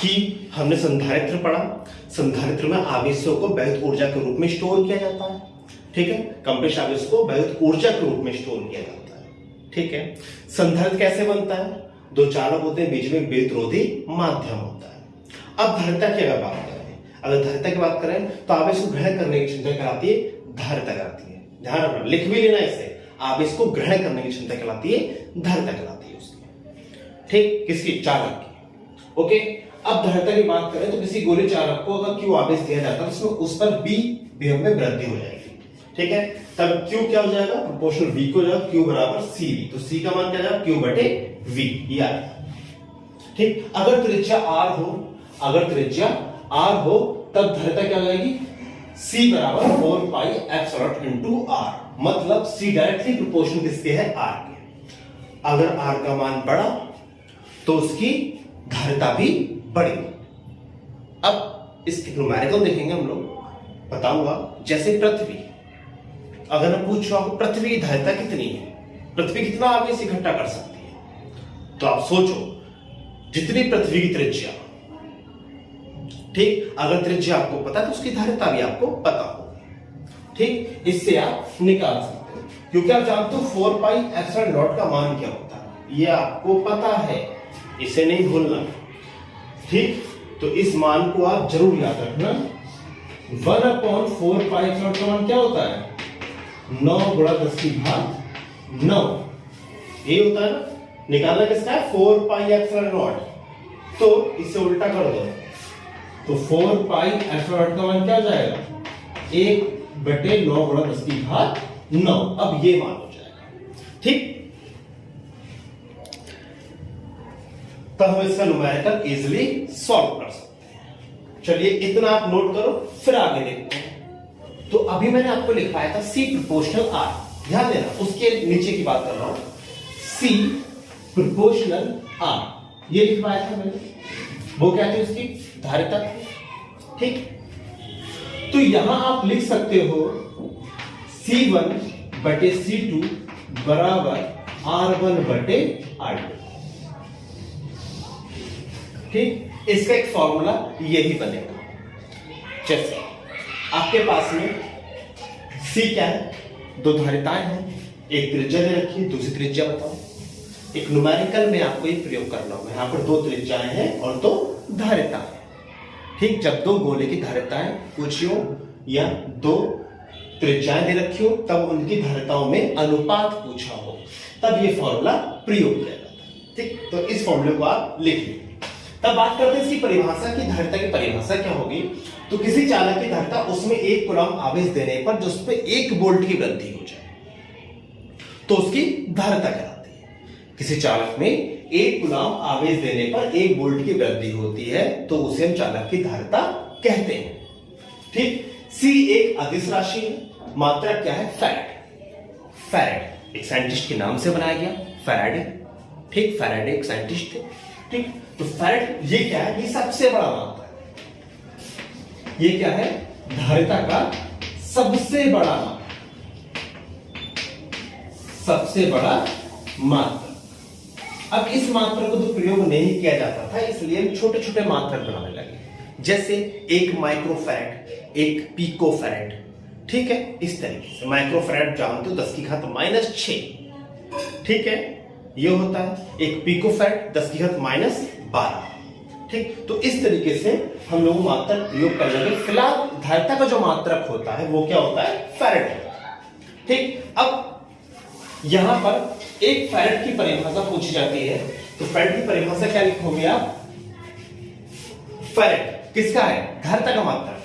कि हमने संधारित्र पढ़ा, संधारित्र में आवेशों को वैद्युत ऊर्जा के रूप में स्टोर किया जाता है। ठीक है, कंप्रेस्ड आवेश को वैद्युत ऊर्जा के रूप में स्टोर किया जाता है। ठीक है, संधारित्र कैसे बनता है? दो चालक होते हैं, बीच में विद्युतरोधी माध्यम होता है। अब धारिता की अगर बात करें, अगर धारिता की बात करें तो आवेश को ग्रहण करने की क्षमता कहलाती है धारिता कहलाती है। ध्यान रखना, लिख भी लेना इसे, आवेश को ग्रहण करने की क्षमता कहलाती है धारिता कहलाती है उसकी। ठीक, किसकी? चालक की। ओके, अब धारिता की बात करें तो किसी गोले चालक को अगर Q आवेश दिया जाता है उसमें उस पर B विभव में वृद्धि हो जाएगी। ठीक है, तब Q क्या हो जाएगा? प्रोपोर्शनल V को जाएगा, Q बराबर CV। तो C का मान क्या जाएगा? Q बटे V। ये आ जाएगा। ठीक, अगर त्रिज्या R हो, अगर त्रिज्या R हो तब धारिता क्या हो जाएगी? C बराबर 4 पाई एप्सिलॉन इनटू R। मतलब C डायरेक्टली प्रोपोर्शनल किसके है? R के। अगर R का मान बढ़ा तो उसकी धारिता भी बढ़ेगी। अब इसकी न्यूमेरिकल देखेंगे हम लोग। बताऊंगा। जैसे पृथ्वी, अगर मैं पूछ रहा हूं पृथ्वी की धारिता कितनी है, पृथ्वी कितना आवेश इकट्ठा कर सकती है, तो आप सोचो जितनी पृथ्वी की त्रिज्या, ठीक, अगर त्रिज्या आपको पता है तो उसकी धारिता भी आपको पता हो, ठीक, इससे आप निकाल सकते हो, क्योंकि आप जानते हो 4 पाई एप्सिलॉन नॉट का मान क्या होता है, ये आपको पता है, इसे नहीं भूलना, ठीक। तो इस मान को आप जरूर याद रखना। 1/4 पाई एप्सिलॉन का मान क्या होता है, 9 गुणा 10 की घात 9, ये होता है ना। निकालना किसका है, 4 पाई एप्सिलॉन नॉट, तो इसे उल्टा कर दो, तो 4 पाई एप्सिलॉन नॉट का मान क्या हो जाएगा, 1/9 गुणा 10 की घात 9। अब ये मान हो जाएगा, ठीक। तो हम इसका न्यूमेरिकल इजीली सॉल्व कर सकते हैं। चलिए इतना आप नोट करो, फिर आगे देखते हैं। तो अभी मैंने आपको लिखवाया था C प्रोपोर्शनल R, ध्यान देना, उसके नीचे की बात कर रहा हूं, C प्रोपोर्शनल R, ये लिखवाया था मैंने, वो क्या थी, उसकी धारिता, ठीक। तो यहां आप लिख सकते हो C1/C2 बराबर R1/R2, ठीक। इसका एक फॉर्मूला यही बनेगा। जैसे आपके पास में C क्या है, 2 धारिताएं हैं, एक त्रिज्या दे रखी है, दूसरी त्रिज्या बताओ। एक न्यूमेरिकल में आपको ये प्रयोग करना होगा, यहां पर 2 त्रिज्याएं हैं और 2 धारिताएं, ठीक। जब 2 गोले की धारिताएं पूछी हो या 2 त्रिज्याएं दे रखी हो, तब उनकी धारिताओं में अनुपात पूछा हो, तब ये फॉर्मूला प्रयोग किया जाता है, ठीक। तो इस फॉर्मूले को आप लिख लीजिए। तब बात करते हैं इसकी परिभाषा की, धारिता की परिभाषा क्या होगी। तो किसी चालक की धारिता उसमें 1 कूलम आवेश देने पर जो उस पर 1 वोल्ट की वृद्धि हो जाए तो उसकी धारिता कहलाती है। किसी चालक में 1 कूलम आवेश देने पर 1 वोल्ट की वृद्धि होती है तो उसे हम चालक की धारिता कहते हैं, ठीक। C एक अदिश राशि है, मात्रा क्या है, फैराड। फैराड एक साइंटिस्ट के नाम से बनाया गया, फैराडे, ठीक। फैराडे एक साइंटिस्ट थे, ठीक। तो फैराड ये क्या है, ये सबसे बड़ा मात्रा है, ये क्या है, धारिता का सबसे बड़ा मात्रा, सबसे बड़ा मात्रा। अब इस मात्रा को तो प्रयोग नहीं किया जाता था, इसलिए हम छोटे छोटे मात्रक बनाने लगे, जैसे 1 माइक्रोफैराड, 1 पिकोफैराड, ठीक है। इस तरीके से माइक्रोफैराड जानते हो 10 की घात -6, ठीक है, ये होता है। 1 पिकोफैराड 10 की घात -12, ठीक। तो इस तरीके से हम लोग मात्रक प्रयोग कर लेंगे। फिलहाल धारिता का जो मात्रक होता है वो क्या होता है, फैराड होता है, ठीक। अब यहां पर एक फैराड की परिभाषा पूछी जाती है, तो फैराड की परिभाषा क्या लिखोगे आप, फैराड किसका है, धारिता का मात्रक,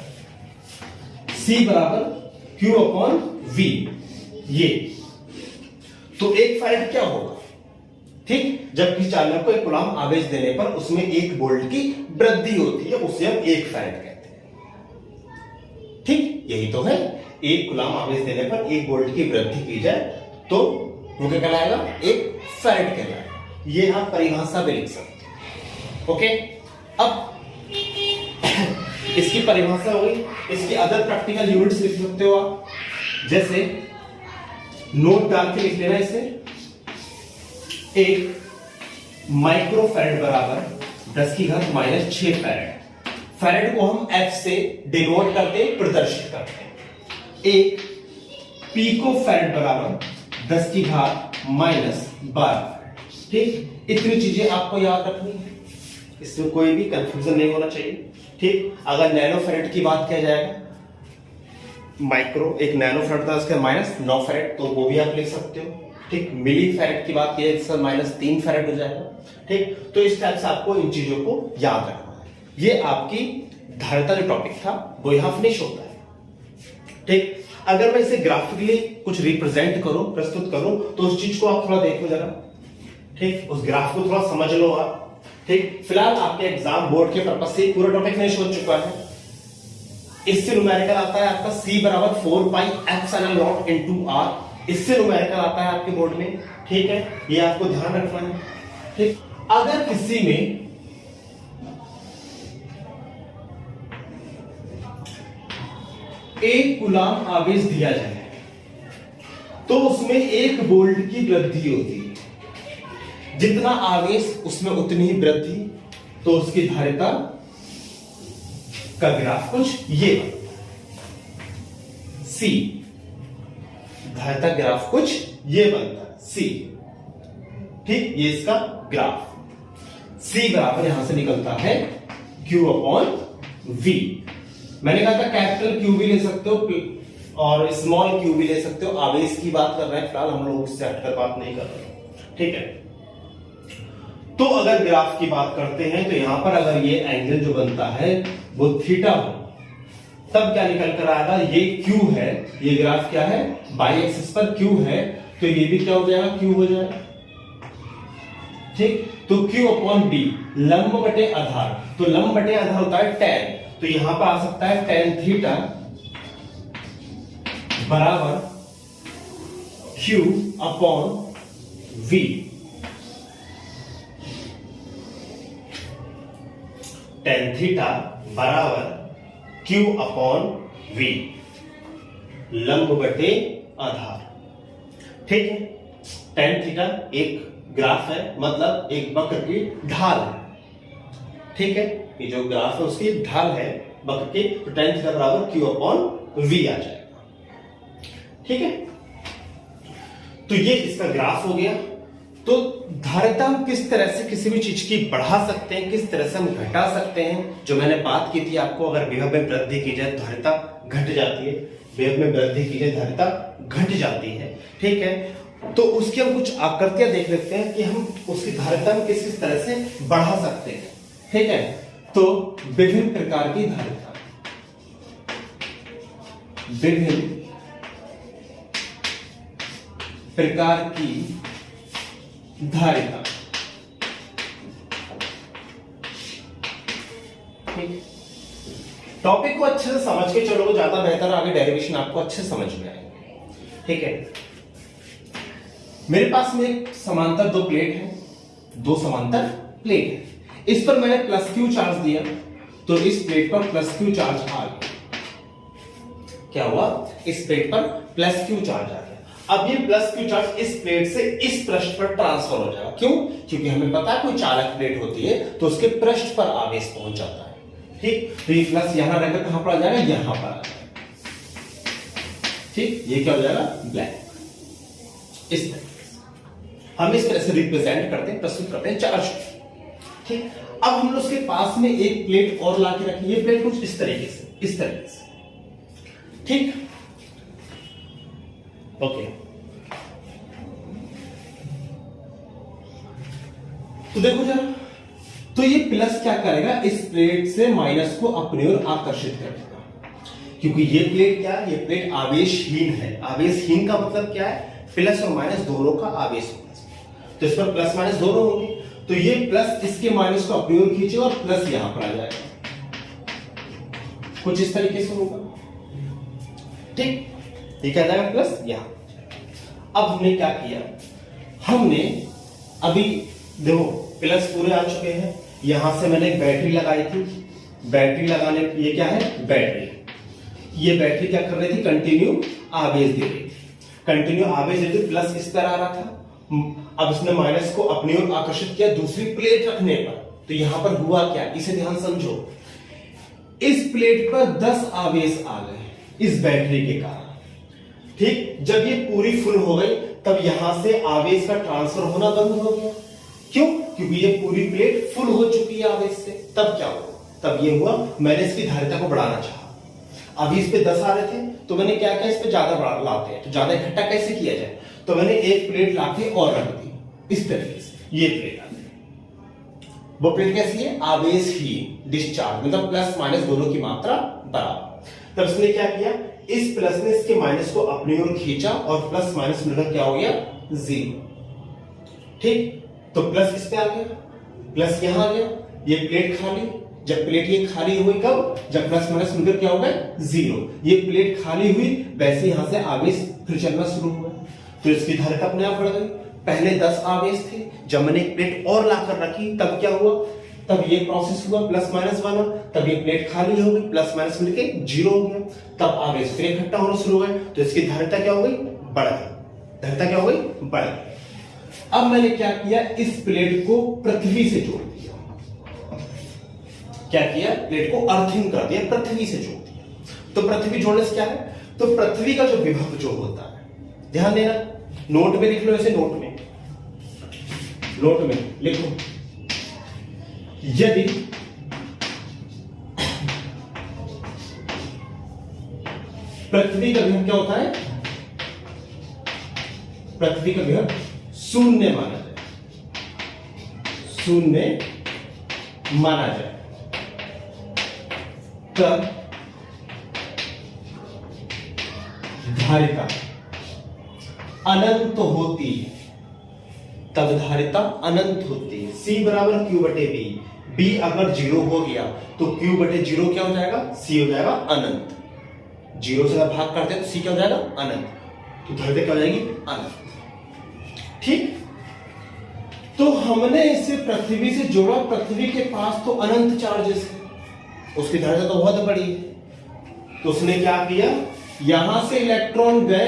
C बराबर Q/V, ये। तो 1 फैराड क्या होगा, ठीक। जब किसी चालक को 1 कूलम आवेश देने पर उसमें 1 वोल्ट की वृद्धि होती है, उसे हम 1 फैराड कहते हैं, ठीक। यही तो है, 1 कूलम आवेश देने पर 1 वोल्ट की वृद्धि की जाए तो वो क्या कहलाएगा, 1 फैराड कहलाएगा। ये आप परिभाषा भी लिख सकते हैं, ओके। अब इसकी परिभाषा हो गई, इसकी अदर प्रैक्टिकल यूनिट्स लिख सकते हो आप, जैसे नोट डाल के लिख लेना इसे, 1 माइक्रोफैराड बराबर 10 की घात -6 फैराड। फैराड को हम F से डिनोट करते हैं, प्रदर्शित करते हैं। 1 पिकोफैराड बराबर 10 की घात -12, ठीक। इतनी चीजें आपको याद रखनी है, इसमें कोई भी कंफ्यूजन नहीं होना चाहिए, ठीक। अगर नैनोफैराड की बात किया जाएगा, माइक्रो एक नैनोफैराड था, उसका -9 फैराड, तो वो भी आप लिख सकते हो, ठीक। मिली फैराड की बात की जाए तो -3 फैराड हो जाएगा, ठीक। तो इस टाइप से आपको इन चीजों को याद रखना है। ये आपकी धारिता जो टॉपिक था वो यहां फिनिश होता है, ठीक। अगर मैं इसे ग्राफिकली कुछ रिप्रेजेंट करूं, प्रस्तुत करूं, तो उस चीज को आप थोड़ा देखो जरा, ठीक। उस ग्राफ को थोड़ा समझ लो आप, ठीक। फिलहाल आपके एग्जाम बोर्ड के पर्पस से पूरा टॉपिक फिनिश हो चुका है। इससे न्यूमेरिकल आता है आपका C बराबर 4 pi epsilon not into R, इससे न्यूमेरिकल आता है आपके बोर्ड में, ठीक है। ये आपको ध्यान रखना है, ठीक। अगर किसी में 1 कूलाम आवेश दिया जाए तो उसमें 1 वोल्ट की वृद्धि होती है। जितना आवेश उसमें उतनी ही वृद्धि, तो उसकी धारिता का ग्राफ कुछ ये बनता है सी। धारिता ग्राफ कुछ ये बनता है सी। ठीक, ये इसका ग्राफ C बराबर यहां से निकलता है Q अपॉन V। मैंने कहा था कैपिटल Q भी ले सकते हो और स्मॉल q भी ले सकते हो। आवेश की बात कर रहे हैं फिलहाल, हम लोग उससे हटकर बात नहीं कर रहे। ठीक है, तो अगर ग्राफ की बात करते हैं तो यहां पर अगर ये एंगल जो बनता है वो थीटा हो, तब क्या निकल कर आएगा, ये Q है, ये ग्राफ क्या है, बाई एक्सिस पर Q है, तो ये भी क्या हो जाएगा, Q हो जाएगा। ठीक, तो Q अपॉन B लंब बटे आधार, तो लंब बटे आधार होता है tan, तो यहां पर आ सकता है tan थीटा बराबर Q upon V। tan theta बराबर Q अपॉन V लंब बटे आधार। ठीक है, tan थीटा एक ग्राफ है, मतलब एक वक्र की ढाल है। ठीक है, ये जो ग्राफ है उसकी ढाल है वक्र की, तो tan थीटा बराबर Q अपॉन V आ जाएगा। ठीक है, तो ये इसका ग्राफ हो गया। तो धारिता हम किस तरह से किसी भी चीज की बढ़ा सकते हैं, किस तरह से हम घटा सकते हैं, जो मैंने बात की थी आपको, अगर विभव में वृद्धि की जाए धारिता घट जाती है, विभव में वृद्धि की जाए धारिता घट जाती है। ठीक है, तो उसकी हम कुछ आकृतियां देख लेते हैं कि हम उसकी धारिता में किस किस तरह से बढ़ा सकते हैं। ठीक है, तो विभिन्न प्रकार की धारिता, विभिन्न प्रकार की धारिता। ठीक, टॉपिक को अच्छे से समझ के चलोगे ज्यादा बेहतर, आगे डेरिवेशन आपको अच्छे से समझ में आएंगे। ठीक है, मेरे पास में एक समांतर दो प्लेट है, दो समांतर प्लेट है, इस पर मैंने प्लस क्यू चार्ज दिया, तो इस प्लेट पर प्लस क्यू चार्ज आ गया। क्या हुआ, इस प्लेट पर प्लस क्यू चार्ज आ गया। अब ये प्लस क्यू चार्ज इस प्लेट से इस पृष्ठ पर ट्रांसफर हो जाएगा। क्यों, क्योंकि हमें पता है कोई चालक प्लेट होती है तो उसके पृष्ठ पर आवेश पहुंच जाता है। ठीक, तो ये प्लस यहां रहकर कहां पर आ जाएगा, यहां पर आ जाएगा। ठीक, ये क्या हो जाएगा, ब्लैक। इस तरह हम इस तरह से रिप्रेजेंट करते हैं, प्रस्तुत करते हैं चार्ज। ठीक, अब हम लोग उसके पास में एक प्लेट और ला के रखें, ये प्लेट कुछ इस तरीके से, इस तरीके से। ठीक, ओके, तो देखो जरा, तो ये प्लस क्या करेगा, इस प्लेट से माइनस को अपनी ओर आकर्षित करेगा, क्योंकि ये प्लेट क्या है, ये प्लेट आवेशहीन है। आवेशहीन का मतलब क्या है, प्लस और माइनस दोनों का आवेश होना चाहिए, तो इस पर प्लस माइनस दोनों होंगे, तो ये प्लस इसके माइनस को अपनी ओर खींचेगा और प्लस यहां पर आ जाएगा, कुछ इस तरीके से होगा। ठीक, ये क्या जाएगा, प्लस यहां। अब हमने क्या किया, हमने अभी देखो प्लस पूरे आ चुके हैं, यहां से मैंने एक बैटरी लगाई थी, बैटरी लगाने, ये क्या है, बैटरी, ये बैटरी क्या कर रही थी, कंटिन्यू आवेश दे रही थी, कंटिन्यू आवेश दे रही थी, प्लस इस पर आ रहा था। अब इसने माइनस को अपनी ओर आकर्षित किया दूसरी प्लेट रखने पर, तो यहां पर हुआ क्या, इसे ध्यान समझो, इस प्लेट पर 10 आवेश आ गए इस बैटरी के कारण। ठीक, जब ये पूरी फुल हो गई तब यहां से आवेश का ट्रांसफर होना बंद हो गया। क्यों, क्योंकि ये पूरी प्लेट फुल हो चुकी है आवेश से। तब क्या हुआ, तब ये हुआ, मैंने इसकी धारिता को बढ़ाना चाहा। अभी इस पे 10 आ रहे थे, तो मैंने क्या किया, इस पे ज्यादा बढ़ा लाते हैं, तो ज्यादा इकट्ठा कैसे किया जाए, तो मैंने एक प्लेट लाके और रख दी इस तरीके से, ये प्लेट आ गई। वो प्लेट कैसी है, आवेश ही डिस्चार्ज, मतलब प्लस माइनस दोनों की मात्रा बराबर। तब इसने क्या किया, इस प्लस ने इसके माइनस को अपनी ओर खींचा और प्लस माइनस मिलकर क्या हो गया, 0। ठीक, तो प्लस इस पे आ गया, प्लस यहां आ गया, ये प्लेट खाली, जब प्लेट ये खाली हुई कब, जब प्लस माइनस मिलकर क्या हो गया, 0। ये प्लेट खाली हुई, वैसे यहां से आवेश फिर चलना शुरू हुआ, तो इसकी धारिता अपने आप बढ़ गई। पहले 10 आवेश थे, जब मैंने एक प्लेट और लाकर रखी तब क्या हुआ, तब ये प्रोसेस हुआ, प्लस माइनस बना, तब ये प्लेट खाली हो गई, प्लस माइनस मिलके 0 हो गया, तब आगे फिर इकट्ठा होना शुरू हो गए, तो इसकी धारिता क्या हो गई, बढ़ गई। धारिता क्या हो गई, बढ़ गई। अब मैंने क्या किया, इस प्लेट को पृथ्वी से जोड़ दिया। क्या किया, प्लेट को अर्थिंग कर दिया, पृथ्वी से जोड़ दिया। तो पृथ्वी जोड़ने से क्या है, तो पृथ्वी का जो विभव जो होता है, ध्यान देना, नोट में लिख लो, ऐसे नोट में लिखो, यदि पृथ्वी का विभव क्या होता है, पृथ्वी का विभव शून्य माना जाए, शून्य माना जाए, तब धारिता अनंत होती है, तब धारिता अनंत होती है। C बराबर Q बटे B, B अगर 0 हो गया तो Q बटे 0 क्या हो जाएगा, C हो जाएगा अनंत। 0 से अगर भाग करते हैं तो C क्या हो जाएगा, अनंत। तो धारिता क्या हो जाएगी, अनंत। ठीक, तो हमने इसे पृथ्वी से जोड़ा, पृथ्वी के पास तो अनंत चार्जेस है, उसकी धारिता तो बहुत बड़ी है। तो उसने क्या किया, यहां से इलेक्ट्रॉन गए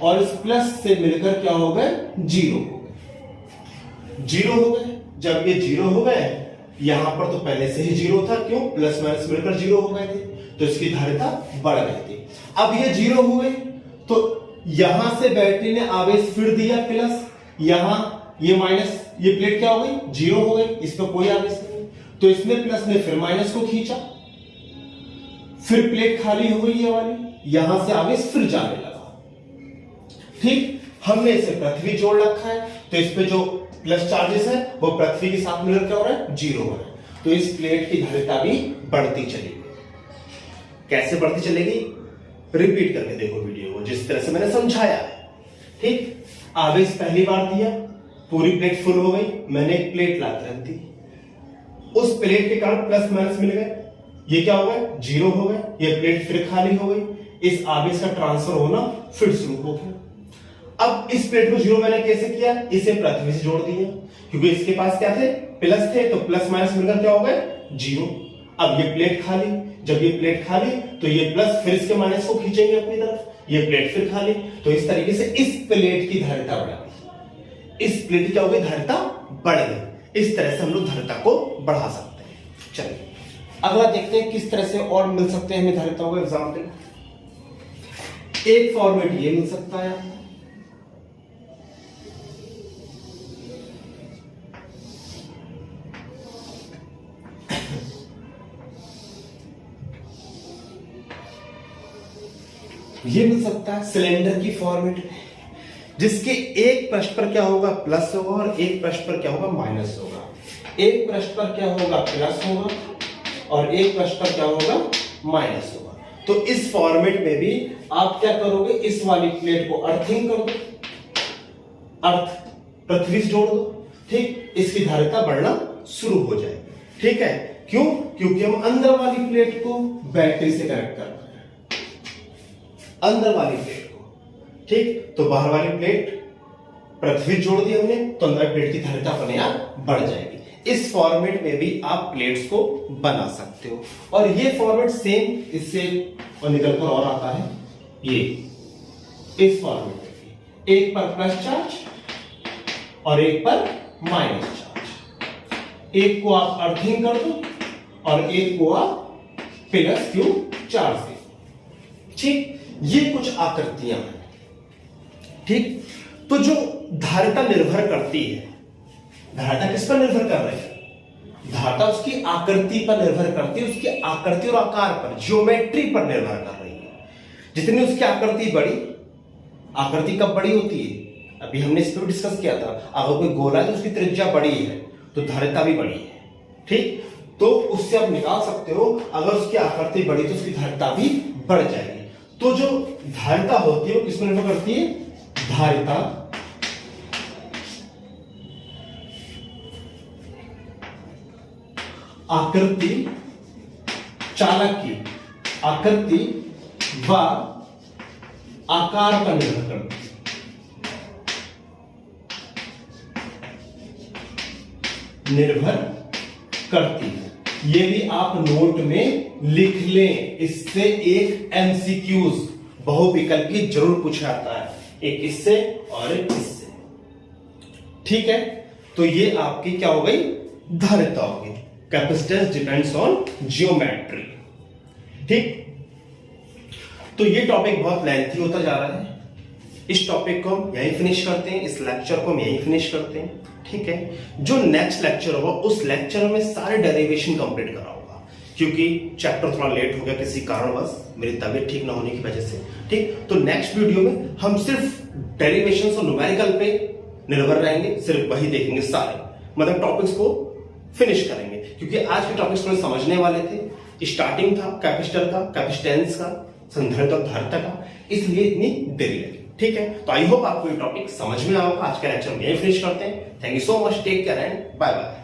और इस प्लस से मिलकर क्या हो गए, 0 हो गए। 0 हो गए, जब ये 0 हो गए, यहां पर तो पहले से ही 0 था, क्यों, प्लस माइनस मिलकर 0 हो गए थे, तो इसकी धारिता बढ़ गई थी। अब ये 0 हुए तो यहां से बैटरी ने आवेश फिर दिया प्लस, यहां ये माइनस, ये प्लेट क्या हो गई, 0 हो गई, इस पर कोई आवेश नहीं, तो इसमें प्लस ने फिर माइनस को खींचा, फिर प्लेट खाली हो गई ये वाली, यहां से आवेश फिर जाने लगा। ठीक, हमने इसे पृथ्वी जोड़ रखा है, तो इस पे जो प्लस चार्जेस है वो पृथ्वी के साथ मिलकर क्या हो रहा है, 0 हो रहा है, तो इस प्लेट की धारिता भी बढ़ती चलेगी। कैसे बढ़ती चलेगी, रिपीट करके देखो वीडियो को, जिस तरह से मैंने समझाया है। ठीक, आवेश पहली बार दिया, पूरी प्लेट फुल हो गई, मैंने एक प्लेट ला रख दी, उस प्लेट के कारण प्लस माइनस मिल गए, ये क्या हो गए, 0 हो गए, ये प्लेट फिर खाली हो गई, इस आवेश का ट्रांसफर होना फिर शुरू हो गया। अब इस प्लेट को 0 मैंने कैसे किया, इसे पृथ्वी से जोड़ दिया, क्योंकि इसके पास क्या थे, प्लस थे, तो प्लस माइनस मिलकर क्या हो गए, 0। अब ये प्लेट खाली, जब ये प्लेट खाली तो ये प्लस फिर इसके माइनस को खींचेंगे अपनी तरफ, ये प्लेट फिर खाली, तो इस तरीके से इस प्लेट की धारिता बढ़ गई, इस प्लेट की क्या हो गई, धारिता बढ़ गई। इस तरह से हम लोग धारिता को बढ़ा सकते हैं। चलिए अगला देखते हैं किस तरह से और मिल सकते हैं हमें धारिताओं का एग्जाम्पल। एक फॉर्मेट ये मिल सकता है, ये मिल सकता है सिलेंडर की फॉर्मेट में, जिसके एक पृष्ठ पर क्या होगा, प्लस होगा, और एक पृष्ठ पर क्या होगा, माइनस होगा। एक पृष्ठ पर क्या होगा, प्लस होगा, और एक पृष्ठ पर क्या होगा, माइनस होगा। तो इस फॉर्मेट में भी आप क्या करोगे, इस वाली प्लेट को अर्थिंग कर दो, अर्थ पृथ्वी से जोड़ दो, ठीक, इसकी धारिता बढ़ना शुरू हो जाएगी। ठीक है, क्यों, क्योंकि हम अंदर वाली प्लेट को बैटरी से कनेक्ट कर रहे हैं, अंदर वाली प्लेट को, ठीक, तो बाहर वाली प्लेट पृथ्वी जोड़ दी हमने, तो अंदर प्लेट की धारिता अपने आप बढ़ जाएगी। इस फॉर्मेट में भी आप प्लेट्स को बना सकते हो, और ये फॉर्मेट सेम इससे और निकलकर और आता है, ये इस फॉर्मेट में एक पर प्लस चार्ज और एक पर माइनस चार्ज, एक को आप अर्थिंग कर दो और एक को आप प्लस क्यू चार्ज दे, ठीक। ये कुछ आकृतियां हैं, ठीक। तो जो धारिता निर्भर करती है, धारिता किस पर निर्भर कर रही है, धारिता उसकी आकृति पर निर्भर करती है, उसकी आकृति और आकार पर, ज्योमेट्री पर निर्भर कर रही है। जितनी उसकी आकृति बड़ी, आकृति कब बड़ी होती है, अभी हमने इस पर डिस्कस किया था, अगर कोई गोला है तो उसकी त्रिज्या बड़ी है तो धारिता भी बड़ी है, ठीक। तो उससे आप निकाल सकते हो, अगर उसकी आकृति बड़ी तो उसकी धारिता भी बढ़ जाएगी। तो जो धारिता होती है वो किस पर निर्भर करती है, धारिता आकृति, चालक की आकृति व आकार पर निर्भर करती है। निर्भर करती है। ये भी आप नोट में लिख लें, इससे एक एमसीक्यूज बहुविकल्पी जरूर पूछा जाता है, एक इससे और एक इससे। ठीक है, तो ये आपकी क्या हो गई, धारिता हो गई। Capacitance depends on geometry. ठीक, तो ये टॉपिक बहुत लेंथी होता जा रहा है, इस टॉपिक को हम यहीं फिनिश करते हैं, इस लेक्चर को हम यहीं फिनिश करते हैं। ठीक है, जो नेक्स्ट लेक्चर होगा उस लेक्चर में सारे डेरिवेशन कंप्लीट कराऊंगा, क्योंकि चैप्टर थोड़ा लेट हो गया किसी कारणवश, मेरी तबीयत ठीक ना होने की वजह से। ठीक, तो नेक्स्ट वीडियो में हम सिर्फ डेरिवेशन और न्यूमेरिकल पे निर्भर रहेंगे, सिर्फ वही देखेंगे सारे, मतलब टॉपिक्स को फिनिश करेंगे, क्योंकि आज के टॉपिक्स थोड़े समझने वाले थे। स्टार्टिंग था कैपेसिटर का, कैपेसिटेंस का, संधारित्र और धारिता का, इसलिए इतनी देरी लगी। ठीक है, तो आई होप आपको ये टॉपिक समझ में आएगा। आज का लेक्चर हम यही फिनिश करते हैं। Thank you so much, take care and bye bye.